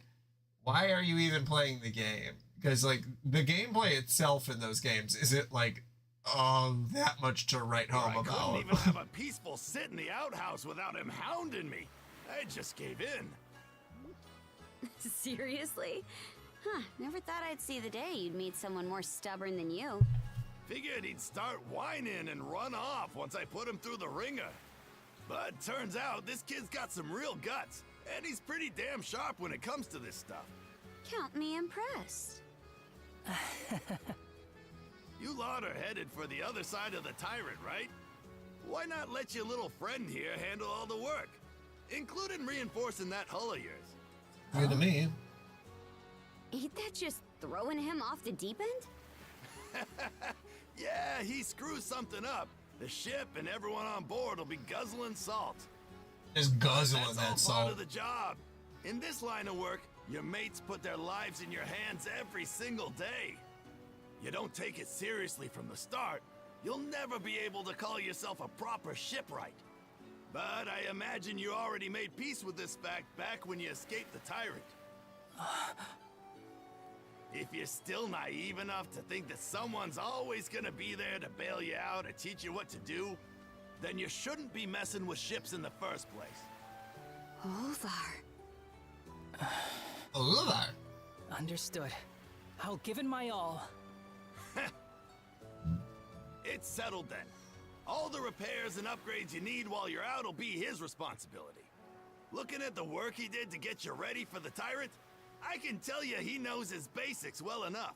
A: why are you even playing the game? Because, like, the gameplay itself in those games isn't, like, that much to write home
Q: I
A: about.
Q: couldn't even have a peaceful sit in the outhouse without him hounding me. I just gave in.
G: Seriously? Huh, never thought I'd see the day you'd meet someone more stubborn than you.
Q: Figured he'd start whining and run off once I put him through the ringer. But turns out this kid's got some real guts, and he's pretty damn sharp when it comes to this stuff.
G: Count me impressed.
Q: You lot are headed for the other side of the tyrant, right? Why not let your little friend here handle all the work, including reinforcing that hull of yours?
A: Good to me.
G: Ain't that just throwing him off the deep end?
Q: Yeah, he screws something up. The ship and everyone on board will be guzzling salt.
A: Just guzzling
Q: That's
A: that
Q: all
A: salt.
Q: part of the job. In this line of work, your mates put their lives in your hands every single day. You don't take it seriously from the start, you'll never be able to call yourself a proper shipwright. But I imagine you already made peace with this fact back when you escaped the tyrant. If you're still naive enough to think that someone's always gonna be there to bail you out or teach you what to do, then you shouldn't be messing with ships in the first place.
G: Ulvar.
A: Ulvar.
B: Understood. I'll give it my all.
Q: It's settled then. All the repairs and upgrades you need while you're out will be his responsibility. Looking at the work he did to get you ready for the tyrant, I can tell you he knows his basics well enough.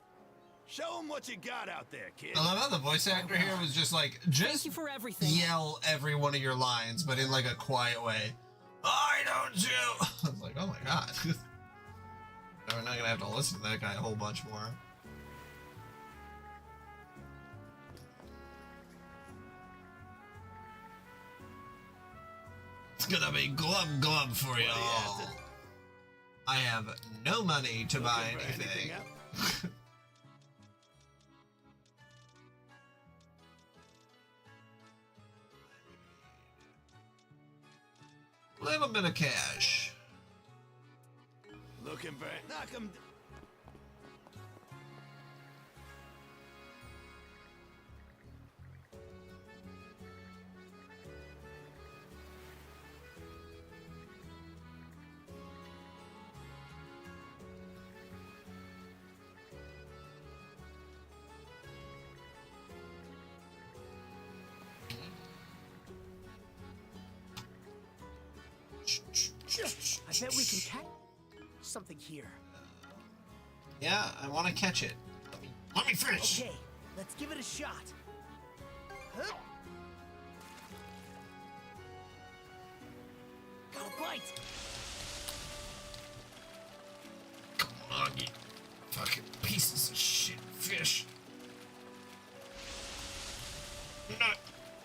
Q: Show him what you got out there, kid.
A: I love how the voice actor here was just like, just
B: Thank you for everything.
A: yell every one of your lines, but in like a quiet way. I don't you? I was like, oh my god. We're not gonna have to listen to that guy a whole bunch more. It's gonna be glub glub for y'all. I have no money to buy anything. Little bit of cash.
Q: Looking for knock him.
I: bet we can catch something here.
A: Yeah, I want to catch it. Let me fish.
I: Okay, let's give it a shot. Huh? Got a bite.
A: Come on, you fucking pieces of shit fish. You're not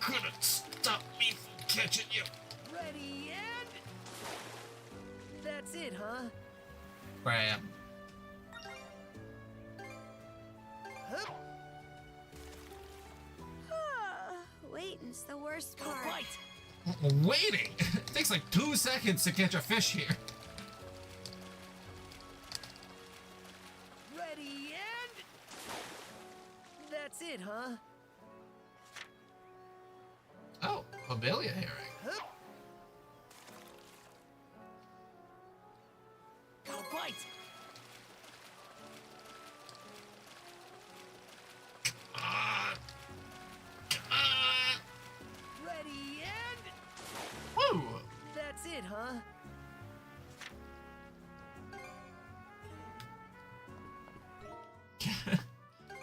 A: gonna stop me from catching you.
I: Ready and... That's it, huh?
A: Where I am.
I: Huh?
G: Waiting's the worst part.
A: Waiting? It takes like 2 seconds to catch a fish here.
I: Ready and... That's it, huh?
A: Oh, Lobelia herring.
I: Huh? Got a bite. Ready and...
A: Woo!
I: That's it, huh?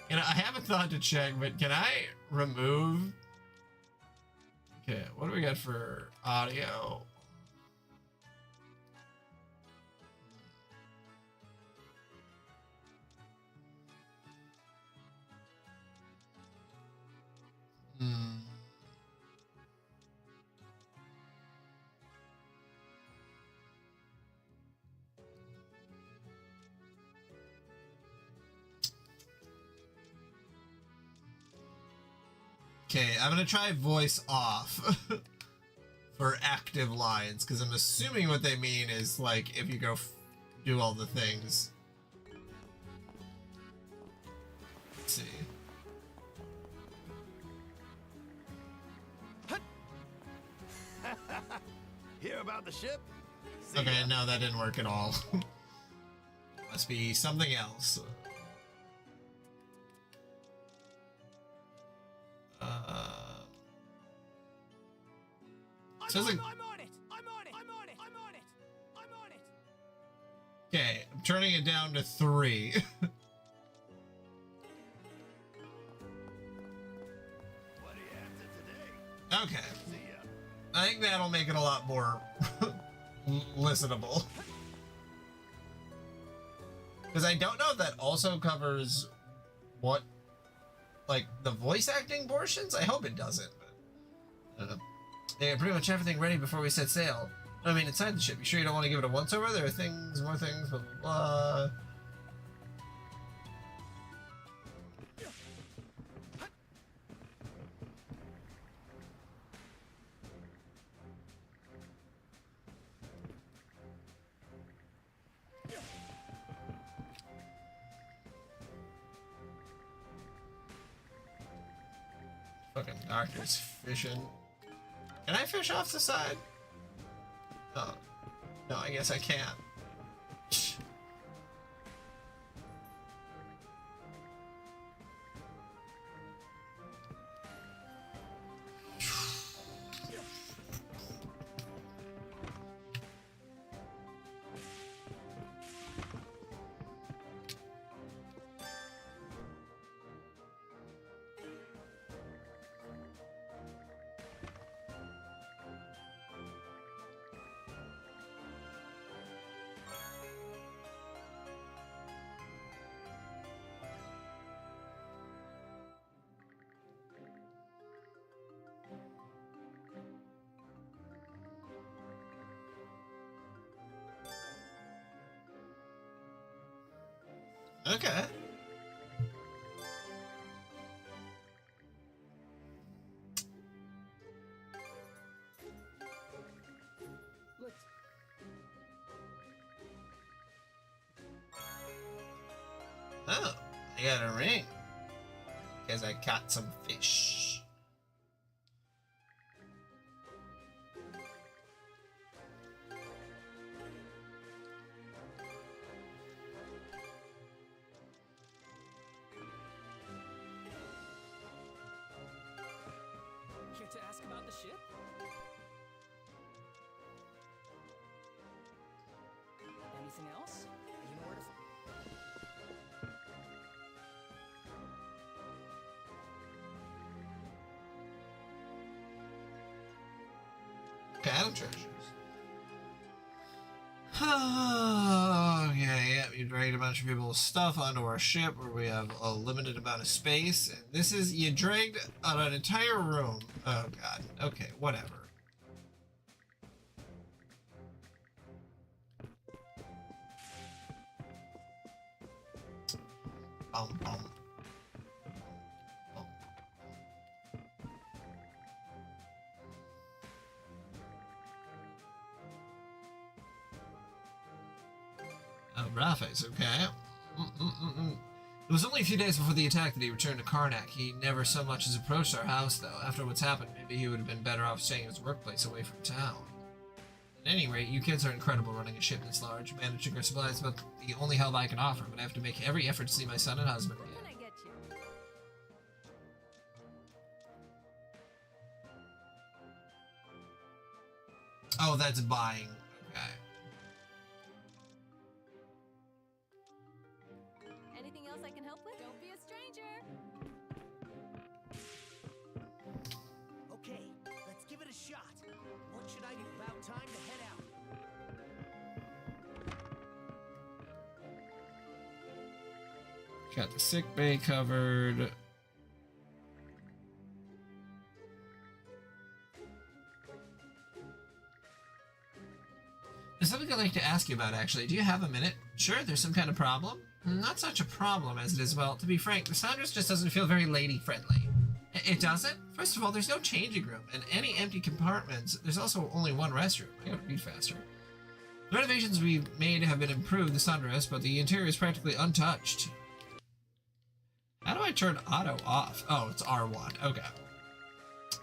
A: You know, I haven't thought to check, but can I remove... Okay, what do we got for audio? Okay, I'm gonna try voice off for active lines, because I'm assuming what they mean is like if you go do all the things. Let's see.
Q: Hear about the ship? See
A: Okay,
Q: ya.
A: no, that didn't work at all. Must be something else. Says like,
I: I'm on it! I'm on it! I'm on it! I'm on it! I'm on it!
A: okay, I'm turning it down to 3.
Q: What are you after today?
A: Okay.
Q: See ya.
A: I think that'll make it a lot more listenable. Because I don't know if that also covers what, like, the voice acting portions? I hope it doesn't. But, I don't know. They had pretty much everything ready before we set sail. I mean, inside the ship. You sure you don't want to give it a once-over? There are things, more things, blah, blah, blah. Fucking doctor's fishing. Can I fish off the side? Oh. No, I guess I can't. Okay. Oh, I got a ring. Because I caught some fish.
B: Here to ask about the ship? Anything else? You know where to
A: Cattle treasures. Okay, yeah, you dragged a bunch of people's stuff onto our ship where we have a limited amount of space. And this is, you dragged on an entire room. Oh god. Okay, whatever. Bum, bum. Raphis, okay. It was only a few days before the attack that he returned to Karnak. He never so much as approached our house, though. After what's happened, maybe he would have been better off staying at his workplace away from town. At any rate, you kids are incredible running a ship this large. Managing our supplies is about the only help I can offer, but I have to make every effort to see my son and husband again. Oh, that's buying. Okay.
N: Anything else I can help with? Don't be a stranger.
I: Okay, let's give it a shot. What should I do? About time to head out.
A: Got the sick bay covered. There's something I'd like to ask you about, actually. Do you have a minute? Sure, there's some kind of problem? Not such a problem as it is, well, to be frank, the Sandras just doesn't feel very lady-friendly. It doesn't? First of all, there's no changing room, and any empty compartments. There's also only one restroom. I gotta read faster. The renovations we've made have been improved, the Sandras, but the interior is practically untouched. How do I turn auto off? Oh, it's R1. Okay.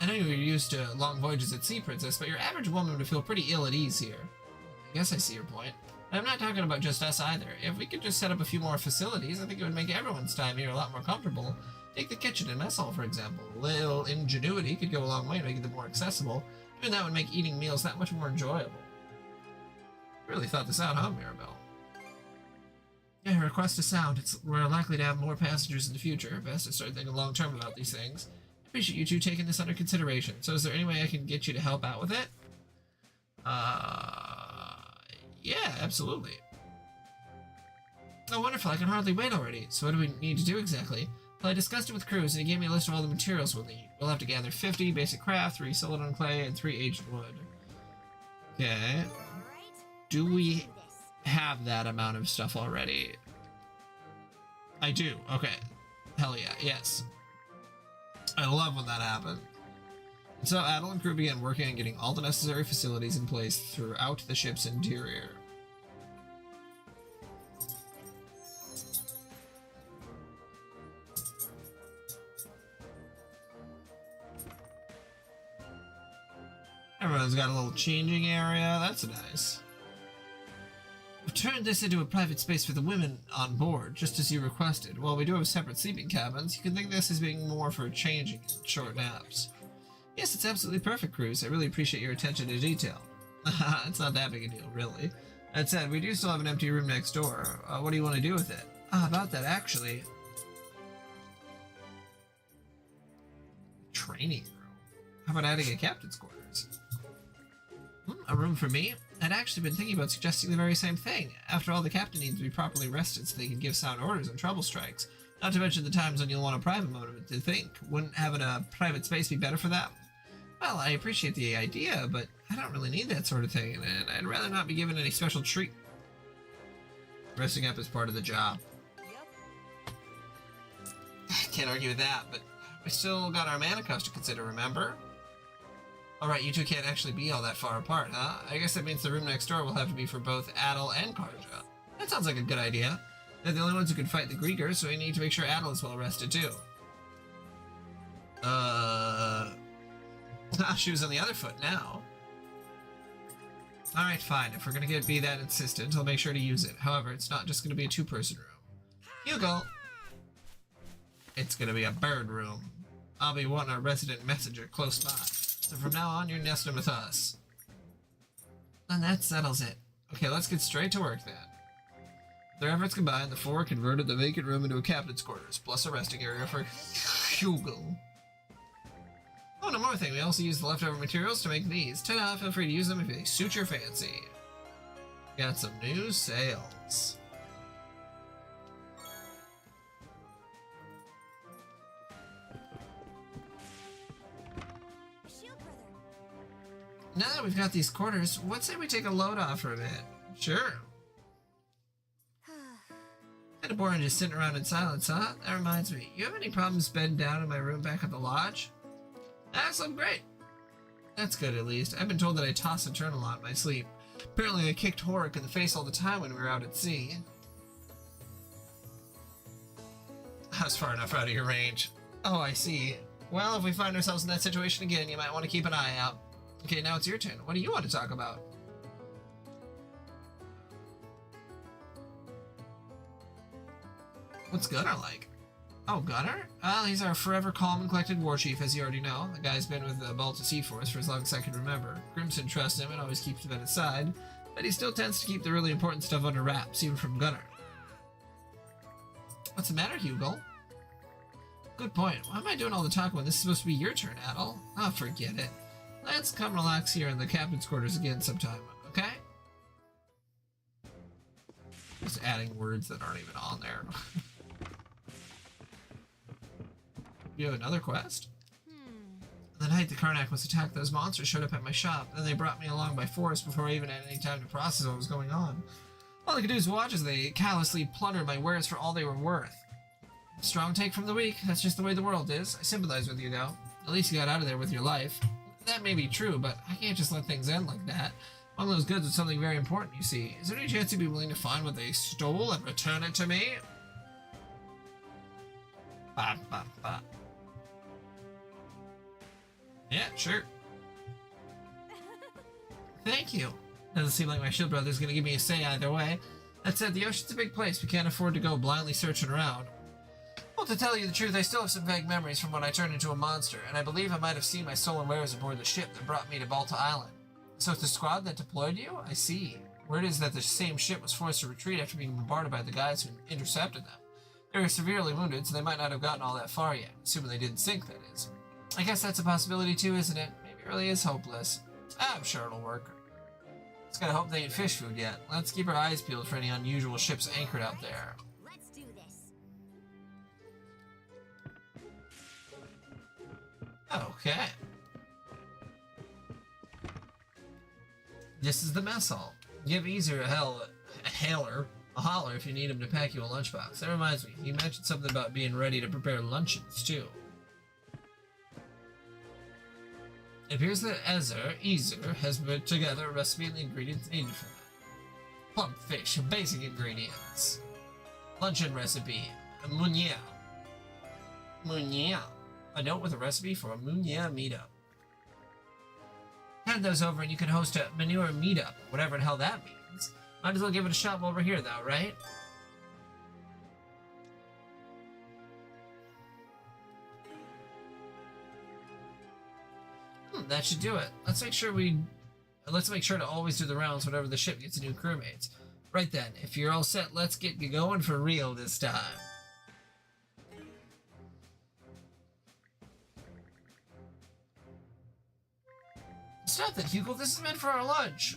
A: I know you're used to long voyages at sea, Princess, but your average woman would feel pretty ill at ease here. I guess I see your point. And I'm not talking about just us either. If we could just set up a few more facilities, I think it would make everyone's time here a lot more comfortable. Take the kitchen and mess hall, for example. A little ingenuity could go a long way to make them more accessible. Doing that would make eating meals that much more enjoyable. Really thought this out, huh, Mirabelle? Yeah, request a sound. We're likely to have more passengers in the future. Best to start thinking long-term about these things. I appreciate you two taking this under consideration. So is there any way I can get you to help out with it? Yeah, absolutely. Oh, wonderful. I can hardly wait already. So what do we need to do exactly? Well, I discussed it with Cruz, and he gave me a list of all the materials we'll need. We'll have to gather 50 basic craft, 3 silicon clay, and 3 aged wood. Okay. Do we have that amount of stuff already? I do. Okay. Hell yeah. Yes. I love when that happens. So Adel and crew began working on getting all the necessary facilities in place throughout the ship's interior. Everyone's got a little changing area. That's nice. We've turned this into a private space for the women on board, just as you requested. While we do have separate sleeping cabins, you can think of this as being more for changing and short naps. Yes, it's absolutely perfect, Cruz. I really appreciate your attention to detail. It's not that big a deal, really. That said, we do still have an empty room next door. What do you want to do with it? About that, actually. Training room. How about adding a captain's quarters? A room for me? I'd actually been thinking about suggesting the very same thing. After all, the captain needs to be properly rested so they can give sound orders on trouble strikes. Not to mention the times when you'll want a private moment to think. Wouldn't having a private space be better for that? Well, I appreciate the idea, but I don't really need that sort of thing, and I'd rather not be given any special treat. Resting up is part of the job. Can't argue with that, but we still got our mana cost to consider, remember? Alright, you two can't actually be all that far apart, huh? I guess that means the room next door will have to be for both Adel and Karja. That sounds like a good idea. They're the only ones who can fight the Griegers, so we need to make sure Adel is well rested too. She was on the other foot now. Alright, fine. If we're gonna be that insistent, I'll make sure to use it. However, it's not just gonna be a 2-person room. Hugo! It's gonna be a bird room. I'll be wanting a resident messenger close by. So from now on, you're nesting with us. And that settles it. Okay, let's get straight to work then. Their efforts combined, the four converted the vacant room into a captain's quarters, plus a resting area for Hugo. Oh, and one more thing, we also use the leftover materials to make these. Ta-da, feel free to use them if they suit your fancy. Got some new sales. Now that we've got these quarters, what say we take a load off for a bit? Sure. Kind of boring just sitting around in silence, huh? That reminds me, you have any problems bedding down in my room back at the lodge? Excellent, great. That's good, at least. I've been told that I toss and turn a lot in my sleep. Apparently I kicked Horik in the face all the time when we were out at sea. I was far enough out of your range. Oh, I see. Well, if we find ourselves in that situation again, you might want to keep an eye out. Okay, now it's your turn. What do you want to talk about? What's Gunnar like? Oh, Gunnar? Well, he's our forever calm and collected war chief, as you already know. The guy's been with the Balta Sea Force for as long as I can remember. Crimson trusts him and always keeps him at his side, but he still tends to keep the really important stuff under wraps, even from Gunnar. What's the matter, Hugo? Good point. Why am I doing all the talking when this is supposed to be your turn, Adol? Oh, forget it. Let's come relax here in the captain's quarters again sometime, okay? Just adding words that aren't even on there. You have another quest? The night the Karnak was attacked, those monsters showed up at my shop. Then they brought me along by force before I even had any time to process what was going on. All I could do is watch as they callously plundered my wares for all they were worth. Strong take from the weak. That's just the way the world is. I sympathize with you, though. At least you got out of there with your life. That may be true, but I can't just let things end like that. One of those goods was something very important, you see. Is there any chance you'd be willing to find what they stole and return it to me? Ba, ba, ba. Yeah, sure. Thank you. Doesn't seem like my shield brother's gonna give me a say either way. That said, the ocean's a big place. We can't afford to go blindly searching around. Well, to tell you the truth, I still have some vague memories from when I turned into a monster, and I believe I might have seen my stolen wares aboard the ship that brought me to Balta Island. So it's the squad that deployed you? I see. Word is that the same ship was forced to retreat after being bombarded by the guys who intercepted them. They were severely wounded, so they might not have gotten all that far yet, assuming they didn't sink, that is. I guess that's a possibility too, isn't it? Maybe it really is hopeless. I'm sure it'll work. Just gotta hope they ain't fish food yet. Let's keep our eyes peeled for any unusual ships anchored out there.
P: Let's do this.
A: Okay. This is the mess hall. Give Easer a holler if you need him to pack you a lunchbox. That reminds me, he mentioned something about being ready to prepare luncheons too. It appears that Easer has put together a recipe and the ingredients needed for that. Plump fish, basic ingredients. Luncheon recipe, a munya. Munya. A note with a recipe for a munya meetup. Hand those over and you can host a manure meetup, whatever the hell that means. Might as well give it a shot while we're here though, right? That should do it. Let's make sure to always do the rounds whenever the ship gets new crewmates. Right then, if you're all set, let's get going for real this time. Stop that, Hugo. This is meant for our lunch.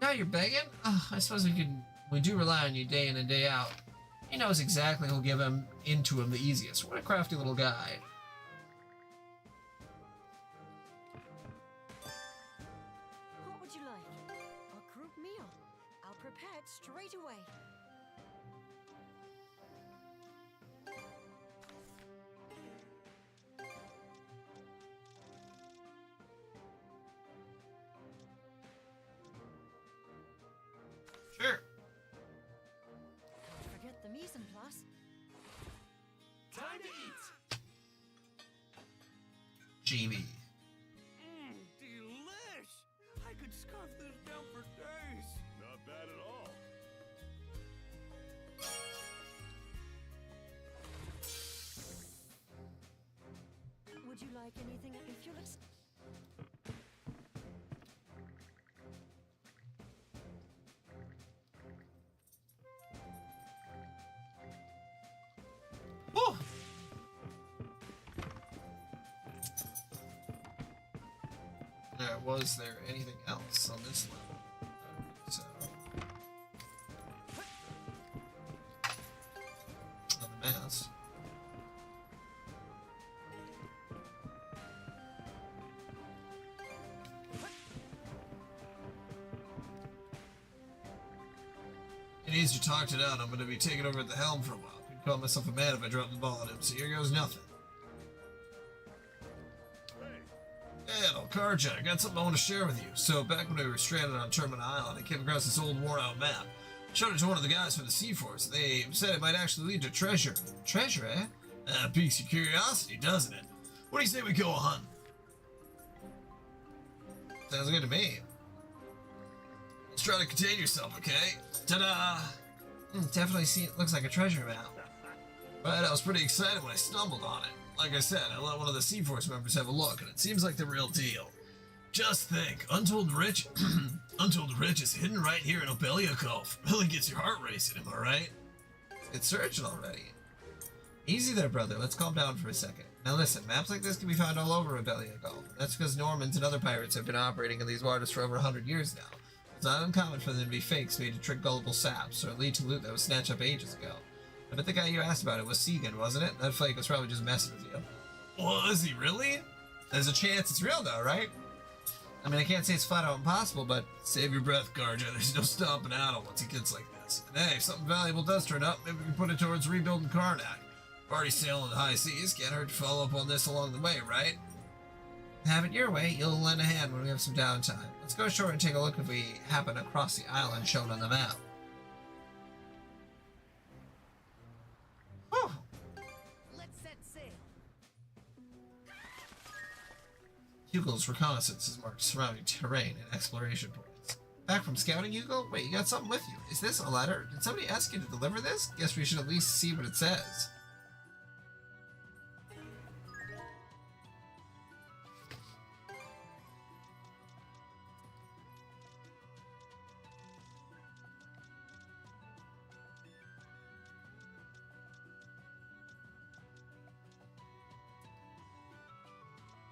A: Now you're begging? I suppose we do rely on you day in and day out. He knows exactly who'll give him into him the easiest. What a crafty little guy.
C: What would you like? A group meal. I'll prepare it straight away.
A: Sure.
C: Don't forget the mise en place.
I: Time to eat.
A: GB.
I: Delish! I could scarf this down for days.
E: Not bad at all.
C: Would you like anything if you'll
A: Was there anything else on this level? So, on the mast. It needs to talk it out. I'm going to be taking over at the helm for a while. I'd call myself a man if I dropped the ball on him. So here goes nothing. Hello, Karja. I got something I want to share with you. So, back when we were stranded on Termina Island, I came across this old worn-out map. Showed it to one of the guys from the Sea Force. They said it might actually lead to treasure. Treasure, eh? Piques your curiosity, doesn't it? What do you say we go hunt? Sounds good to me. Let's try to contain yourself, okay? Ta-da! Definitely looks like a treasure map. But I was pretty excited when I stumbled on it. Like I said, I let one of the Sea Force members have a look, and it seems like the real deal. Just think, Untold Rich is hidden right here in Obelia Cove. Really gets your heart racing, am I right? It's searching already. Easy there, brother. Let's calm down for a second. Now listen, maps like this can be found all over Obelia Cove. That's because Normans and other pirates have been operating in these waters for over 100 years now. It's not uncommon for them to be fakes made to trick gullible saps, or lead to loot that was snatched up ages ago. I bet the guy you asked about it was Segan, wasn't it? That flake was probably just messing with you. Was he really? There's a chance it's real though, right? I mean, I can't say it's flat out impossible, but save your breath, Karja. There's no stomping out on once he gets like this. And hey, if something valuable does turn up, maybe we can put it towards rebuilding Karnak. Already sailing the high seas, can't hurt to follow up on this along the way, right? Have it your way, you'll lend a hand when we have some downtime. Let's go ashore and take a look if we happen across the island shown on the map. Whew.
I: Let's set sail.
A: Hugo's reconnaissance has marked surrounding terrain and exploration points. Back from scouting, Hugo? Wait, you got something with you. Is this a letter? Did somebody ask you to deliver this? Guess we should at least see what it says.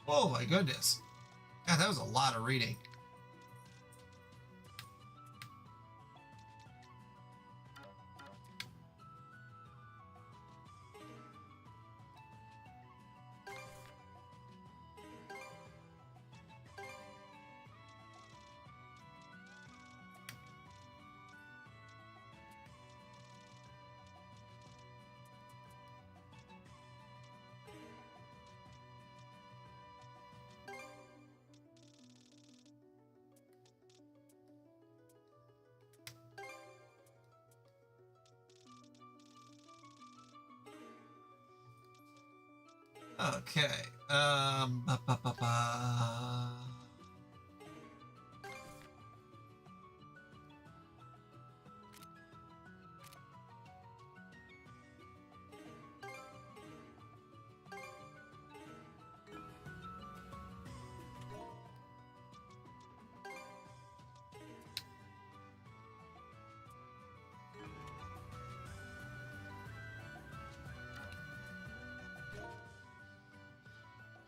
A: Oh my goodness. God, that was a lot of reading. Okay. Ba, ba, ba, ba.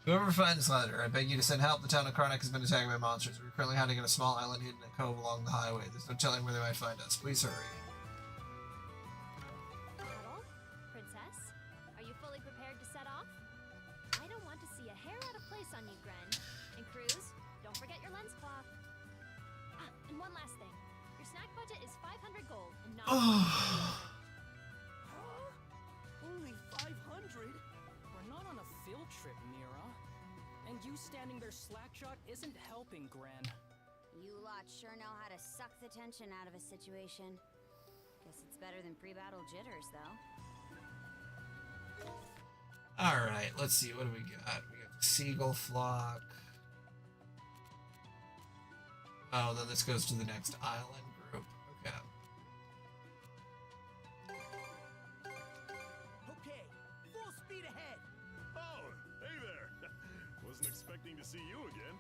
A: Whoever finds this letter, I beg you to send help. The town of Karnak has been attacked by monsters. We're currently hiding in a small island hidden in a cove along the highway. There's no telling where they might find us. Please hurry.
J: Adolf? Princess? Are you fully prepared to set off? I don't want to see a hair out of place on you, Gren. And Cruz, don't forget your lens cloth. Ah, and one last thing. Your snack budget is 500 gold and not...
I: Only 500?
B: We're not on a field trip, Mira. And you standing there slackshot isn't helping, Gren.
G: You lot sure know how to suck the tension out of a situation. Guess it's better than pre-battle jitters, though.
A: Alright, let's see. What do we got? We got the Seagull Flock. Oh, then this goes to the next island group. Okay.
I: Okay, full speed ahead.
E: Oh, hey there. Wasn't expecting to see you again.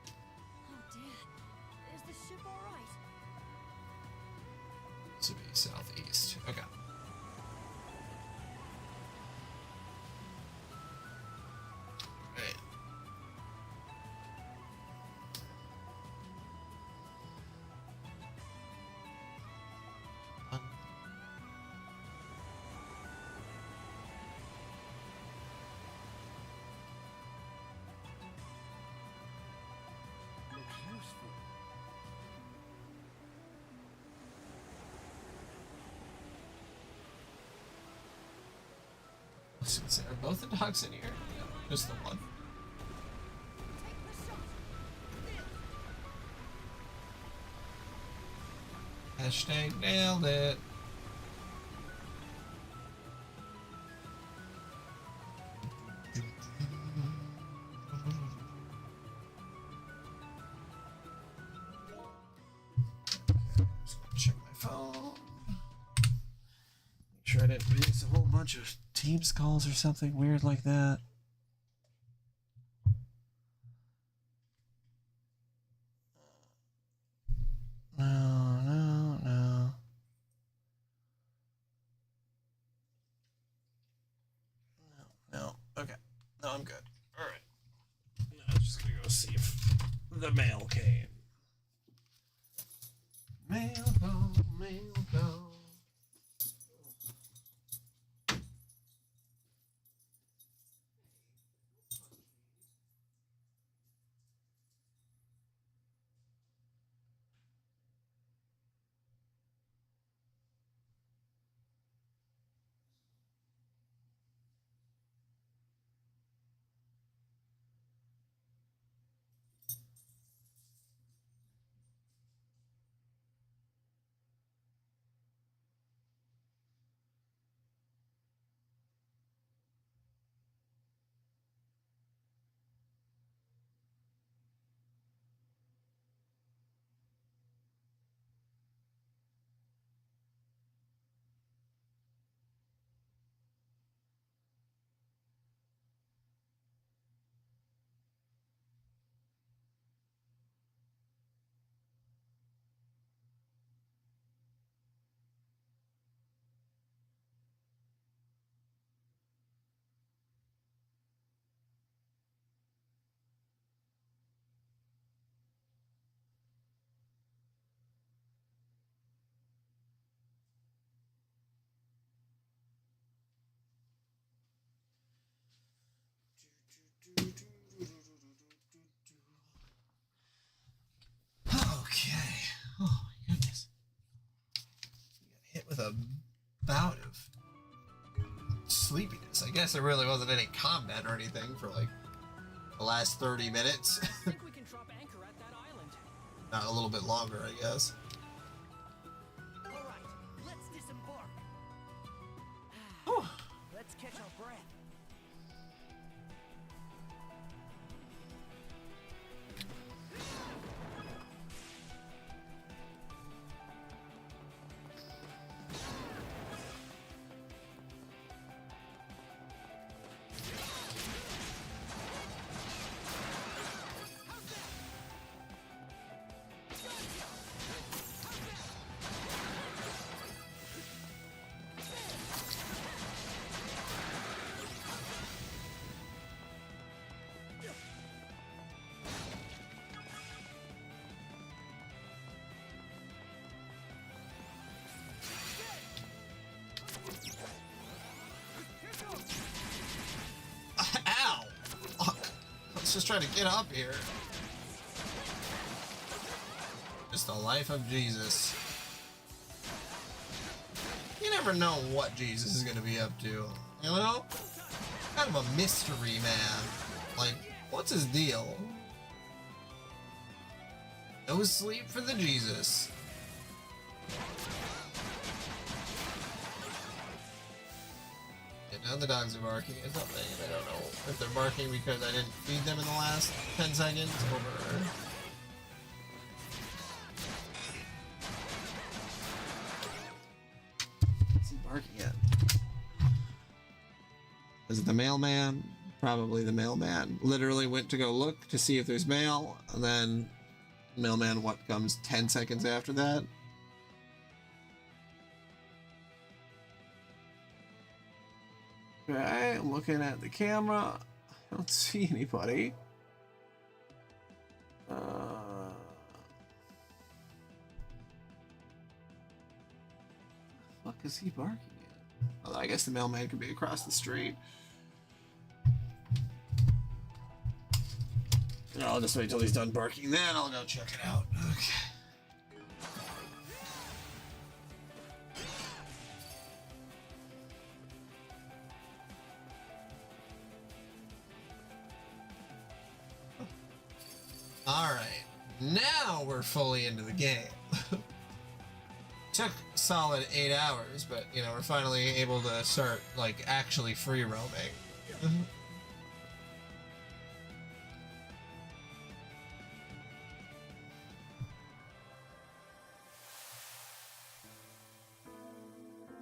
C: Oh, Dad. Is the ship alright?
A: This would be southeast. Okay. Right. Are both the dogs in here? No, just the one. Hashtag nailed it. Check my phone. Make sure I didn't miss a whole bunch of Teams calls or something weird like that. No. No. Okay. No, I'm good. All right. No, I'm just gonna go see if the mail came. Mail call, mail call. Okay. Oh my goodness. You got hit with a bout of sleepiness. I guess there really wasn't any combat or anything for like the last 30 minutes.
B: I think we can drop anchor at that island.
A: Not a little bit longer, I guess.
I: All right, let's disembark. Let's catch our breath.
A: Ow! Let's just try to get up here. Just the life of Jesus. You never know what Jesus is going to be up to. You know? Kind of a mystery man. Like, what's his deal? No sleep for the Jesus. Now the dogs are barking or something, and I don't know if they're barking because I didn't feed them in the last 10 seconds or... What's he barking at? Is it the mailman? Probably the mailman. Literally went to go look to see if there's mail, and then mailman, what comes 10 seconds after that? Okay, looking at the camera. I don't see anybody. What is he barking at? Well, I guess the mailman could be across the street. No, I'll just wait till he's done barking, then I'll go check it out. Okay. Alright, now we're fully into the game. Took a solid 8 hours, but, you know, we're finally able to start, like, actually free roaming.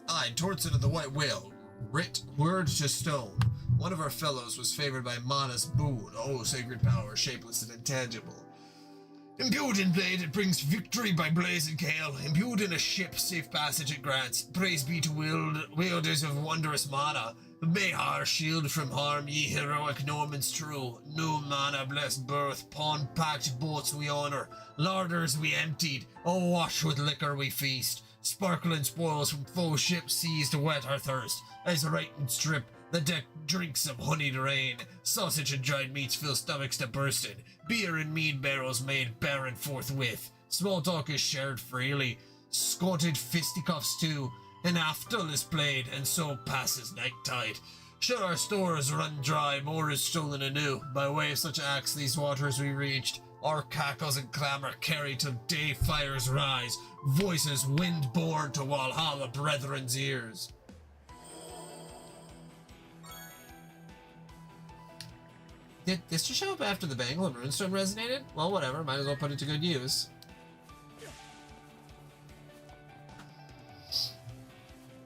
A: I, Tortson of the White Whale, writ word to stone. One of our fellows was favored by Manus boon, oh sacred power, shapeless and intangible. Imbued in blade, it brings victory by blaze and gale. Imbued in a ship, safe passage it grants. Praise be to wielders of wondrous mana. May our shield from harm, ye heroic Normans true. New mana, blessed birth, pawn-packed boats we honor. Larders we emptied, awash with liquor we feast. Sparkling spoils from foe ships seized to whet our thirst. As right and strip, the deck drinks of honeyed rain. Sausage and dried meats fill stomachs to bursting. Beer and mead barrels made barren forthwith. Small talk is shared freely. Squatted fisticuffs too. An aftal is played, and so passes night tide. Should our stores run dry, more is stolen anew. By way of such acts these waters we reached. Our cackles and clamor carry till day fires rise. Voices wind-borne to Walhalla brethren's ears. Did this just show up after the bangle and runestone resonated? Well, whatever. Might as well put it to good use.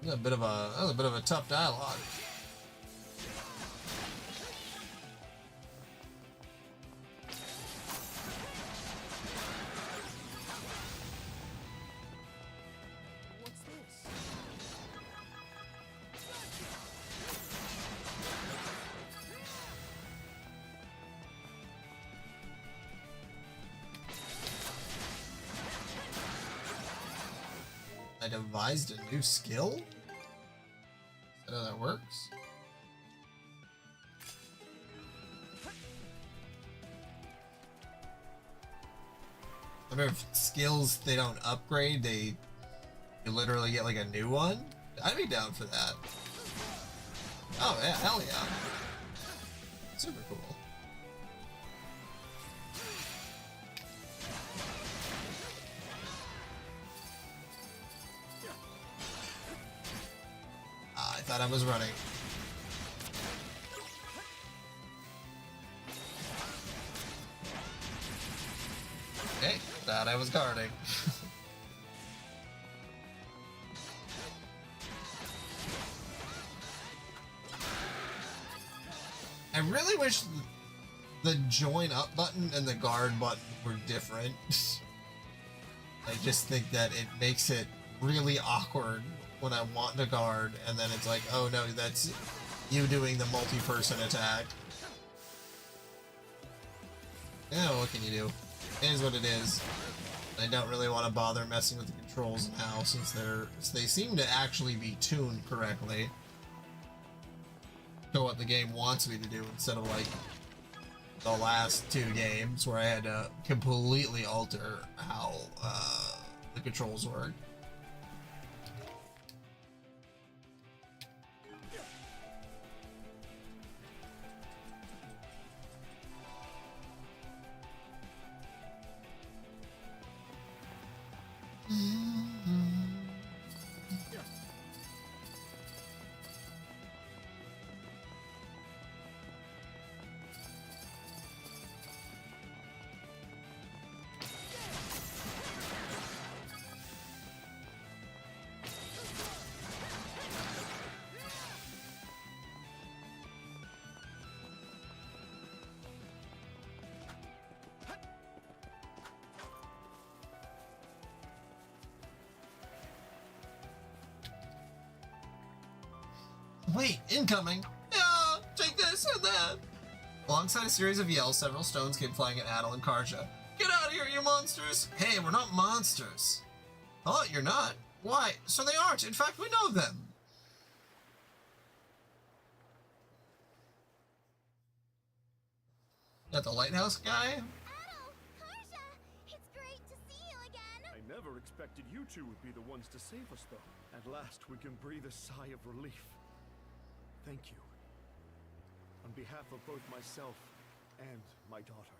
A: That was a bit of a tough dialogue.
B: What's this?
A: I devised a new skill? Is that how that works? I remember if skills they don't upgrade, you literally get like a new one? I'd be down for that. Oh yeah, hell yeah. Super cool. I thought I was running. Okay, thought I was guarding. I really wish the join up button and the guard button were different. I just think that it makes it really awkward when I want to guard, and then it's like, oh no, that's you doing the multi-person attack. Yeah, what can you do? It is what it is. I don't really want to bother messing with the controls now, since they seem to actually be tuned correctly to what the game wants me to do, instead of like the last two games where I had to completely alter how the controls work. Wait, incoming! Yeah, take this and that! Alongside a series of yells, several stones came flying at Adel and Karja. Get out of here, you monsters! Hey, we're not monsters! Oh, you're not? Why? So they aren't. In fact, we know them. That the lighthouse guy?
E: I never expected you two would be the ones to save us, though. At last, we can breathe a sigh of relief. Thank you. On behalf of both myself and my daughter.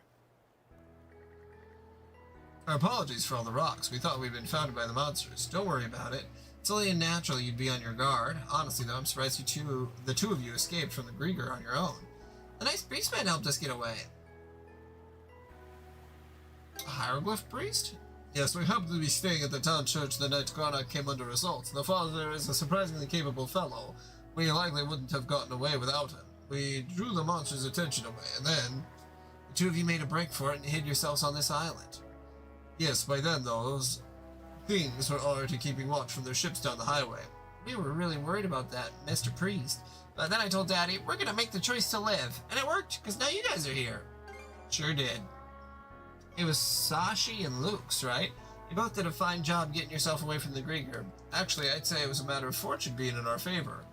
A: Our apologies for all the rocks. We thought we'd been founded by the monsters. Don't worry about it. It's only natural you'd be on your guard. Honestly, though, I'm surprised the two of you escaped from the Grieger on your own. The nice priestman helped us get away. A hieroglyph priest? Yes, we happened to be staying at the town church the night Karnak came under assault. The father is a surprisingly capable fellow. We likely wouldn't have gotten away without him. We drew the monster's attention away, and then the two of you made a break for it and hid yourselves on this island. Yes, by then, though, those things were already keeping watch from their ships down the highway. We were really worried about that, Mr. Priest. But then I told Daddy, we're gonna make the choice to live. And it worked, because now you guys are here. Sure did. It was Sashi and Luke's, right? You both did a fine job getting yourself away from the Grieger. Actually, I'd say it was a matter of fortune being in our favor.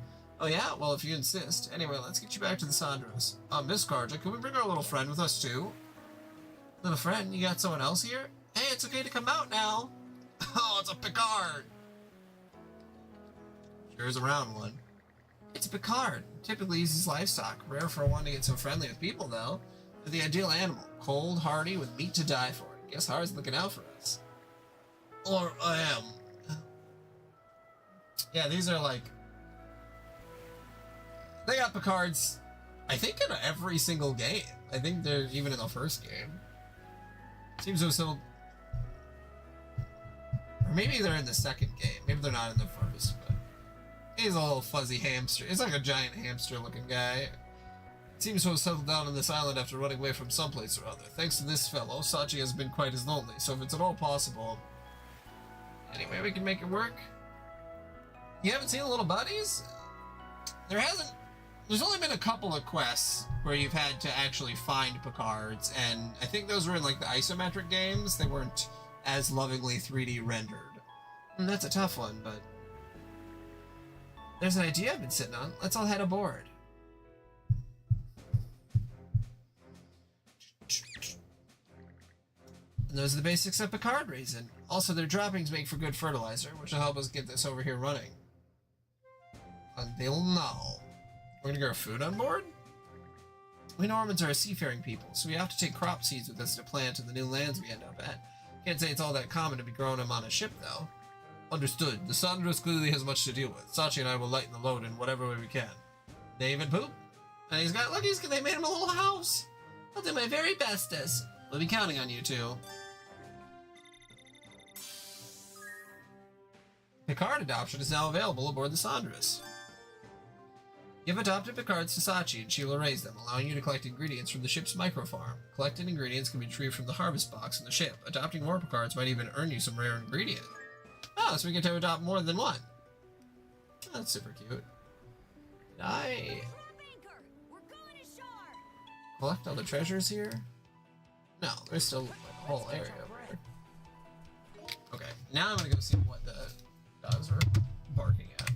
A: Oh yeah? Well, if you insist. Anyway, let's get you back to the Sandros. Miss Carja, can we bring our little friend with us, too? Little friend? You got someone else here? Hey, it's okay to come out now. Oh, it's a Picard. Sure is a round one. It's a Picard. Typically uses livestock. Rare for one to get so friendly with people, though. They're the ideal animal. Cold, hardy, with meat to die for. Guess Har's looking out for us. Or I am. Yeah, these are like... They got Picards, I think, in every single game. I think they're even in the first game. Seems so simple. Or maybe they're in the second game. Maybe they're not in the first, but he's a little fuzzy hamster. It's like a giant hamster looking guy. Seems to have settled down on this island after running away from someplace or other. Thanks to this fellow, Sachi has been quite as lonely, so if it's at all possible... Anyway, we can make it work. You haven't seen the little buddies? There's only been a couple of quests where you've had to actually find Picards, and I think those were in like the isometric games. They weren't as lovingly 3D rendered. And that's a tough one, but... There's an idea I've been sitting on. Let's all head aboard. And those are the basics of Picard raising. Also, their droppings make for good fertilizer, which will help us get this over here running. Until now. We're gonna grow food on board? We Normans are a seafaring people, so we have to take crop seeds with us to plant in the new lands we end up at. Can't say it's all that common to be growing them on a ship, though. Understood. The Sandros clearly has much to deal with. Sachi and I will lighten the load in whatever way we can. David Poop? And he's got, look, they made him a little house. I'll do my very bestest. We'll be counting on you two. Picard adoption is now available aboard the Sandros. You've adopted Picards to Sachi, and she will raise them, allowing you to collect ingredients from the ship's microfarm. Collected ingredients can be retrieved from the harvest box in the ship. Adopting more Picards might even earn you some rare ingredient. Oh, so we get to adopt more than one. That's super cute. Did I collect all the treasures here? No, there's still a whole area over there. Okay, now I'm gonna go see what the dogs are barking at.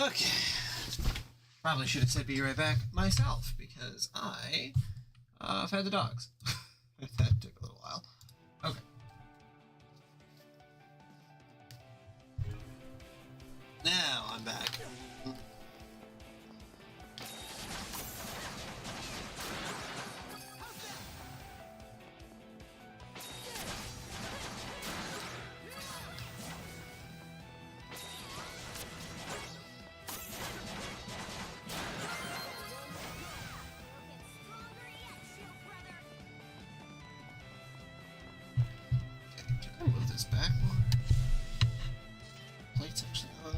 A: Okay. Probably should have said be right back myself because I fed the dogs. That took a little while. Okay. Now I'm back. Can I move this back more? Plate's actually on.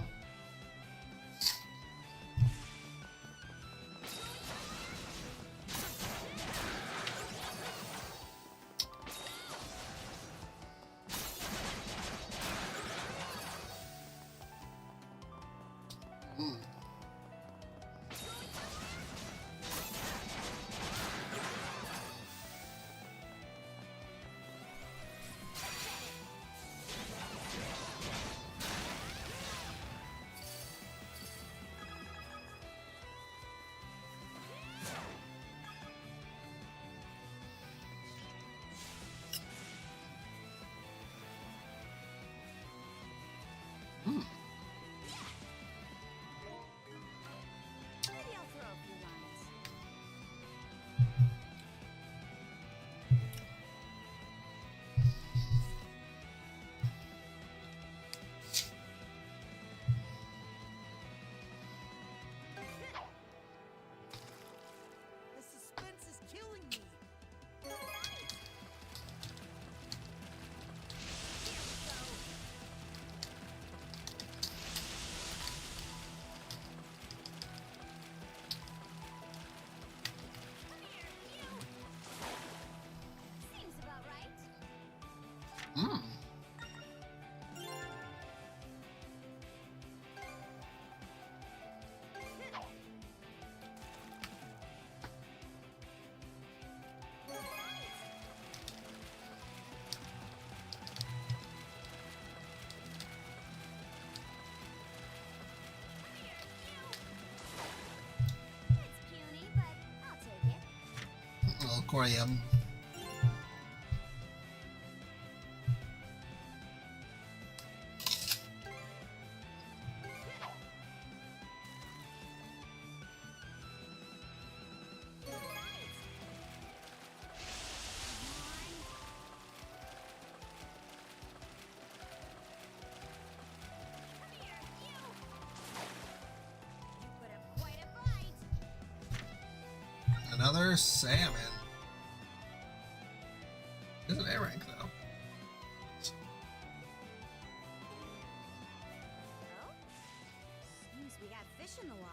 P: Maybe I'll throw a few lines.
I: The suspense is killing me.
P: Seems about right.
A: Hmm.
P: It's puny, but I'll take it.
A: Little Corium.
P: Put up quite a fight.
A: Another salmon. There's an A rank though.
P: Oh? Seems we got fish in the water.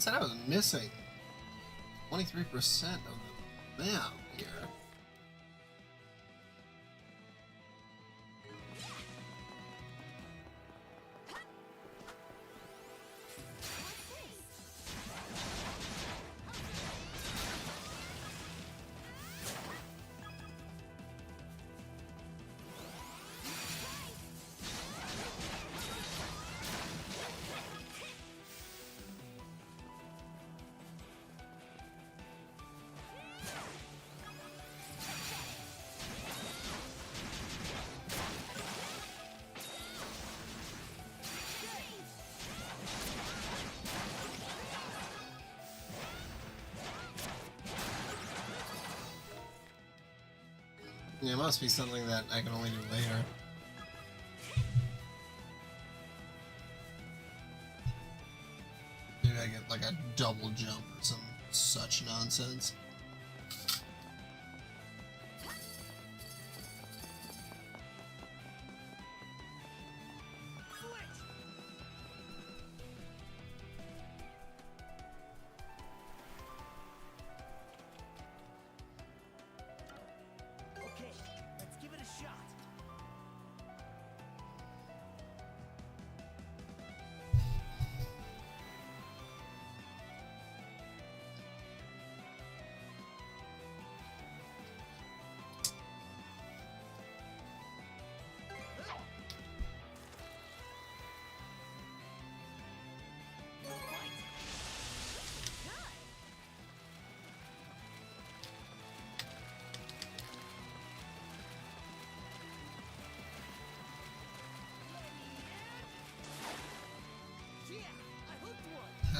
A: Said I was missing 23% of the map here. Yeah, it must be something that I can only do later. Maybe I get like a double jump or some such nonsense.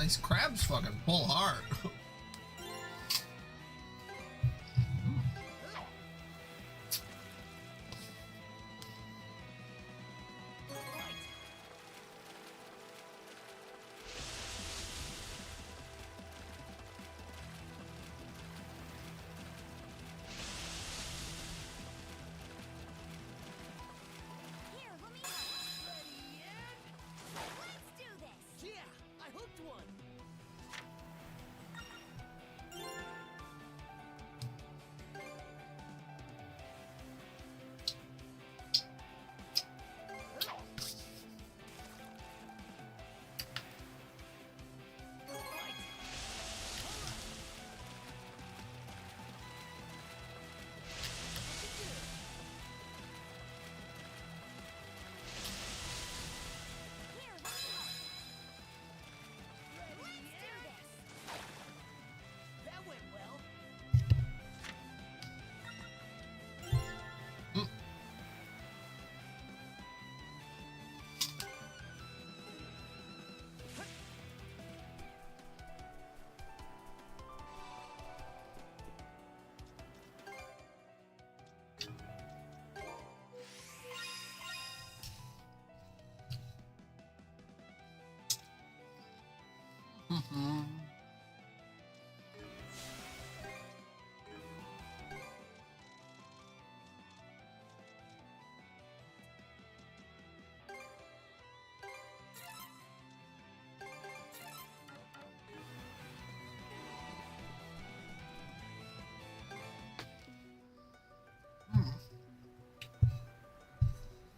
A: These crabs fucking pull hard.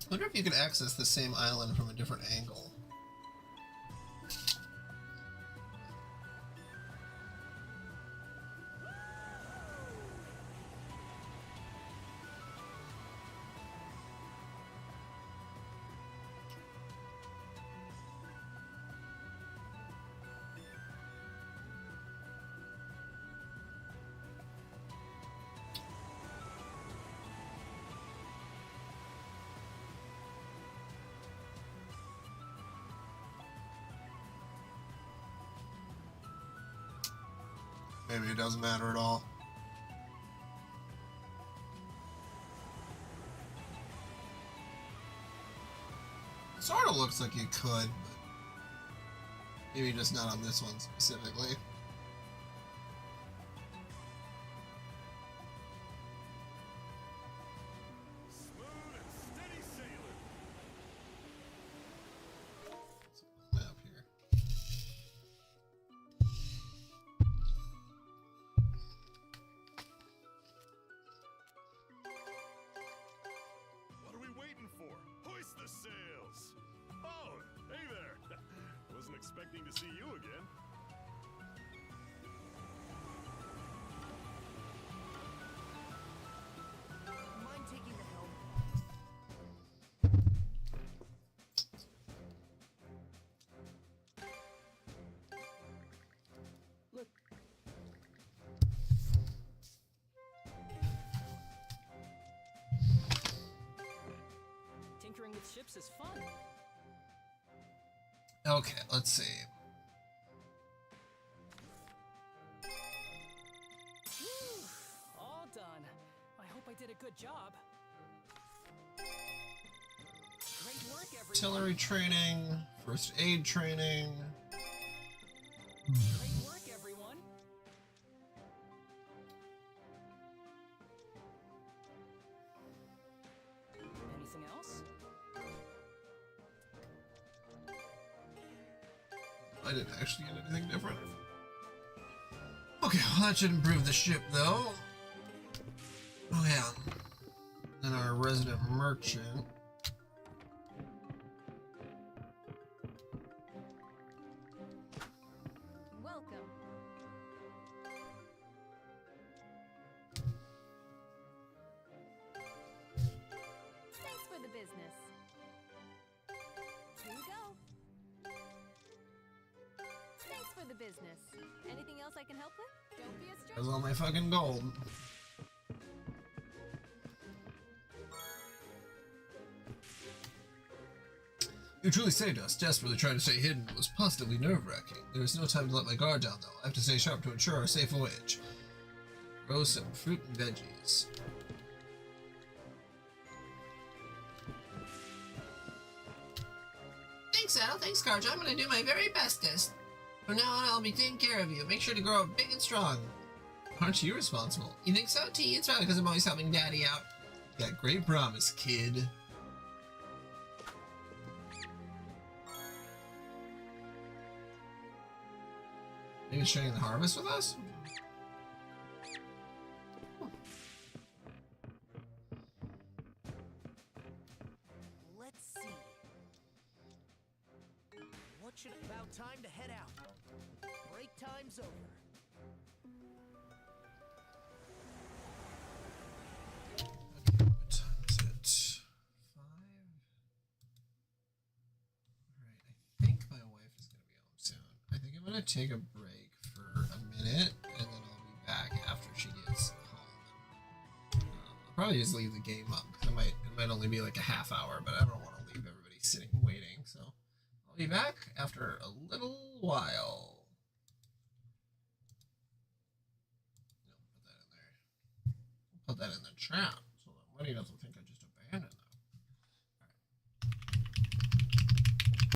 A: I wonder if you could access the same island from a different angle. Maybe it doesn't matter at all. Sort of looks like you could, but maybe just not on this one specifically. Map here.
E: What are we waiting for? Hoist the sails! Oh, hey there! Wasn't expecting to see you again.
I: Mind taking the helm?
B: Look. Tinkering with ships is fun.
A: Okay, let's see.
B: Whew, all done. I hope I did a good job. Great work, everyone.
A: Artillery training, first aid training.
B: Great work, everyone. Anything else?
A: I didn't actually get anything different. Okay, well that should improve the ship though. Oh yeah. Then our resident merchant.
N: Welcome. Thanks for the business. Here you go. Thanks for the business. Anything else I can help with? Don't be a stranger.
A: There's all my fucking gold. You truly saved us. Desperately trying to stay hidden was positively nerve-wracking. There is no time to let my guard down, though. I have to stay sharp to ensure a safe voyage. Grow some fruit and veggies. Thanks, Al. Thanks, Carja. I'm gonna do my very bestest. From now on, I'll be taking care of you. Make sure to grow up big and strong. Aren't you responsible? You think so, T? It's probably because I'm always helping Daddy out. Got great promise, kid. Maybe sharing the harvest with us?
I: Let's see. What should about time to head out? Break time's over.
A: What time is it? 5? Alright, I think my wife is gonna be home soon. I think I'm gonna take a break for a minute, and then I'll be back after she gets home. I'll probably just leave the game up, because it might only be like a half hour, but I don't want to leave everybody sitting waiting, so I'll be back after a little while. Put that in the chat so that Wendy doesn't think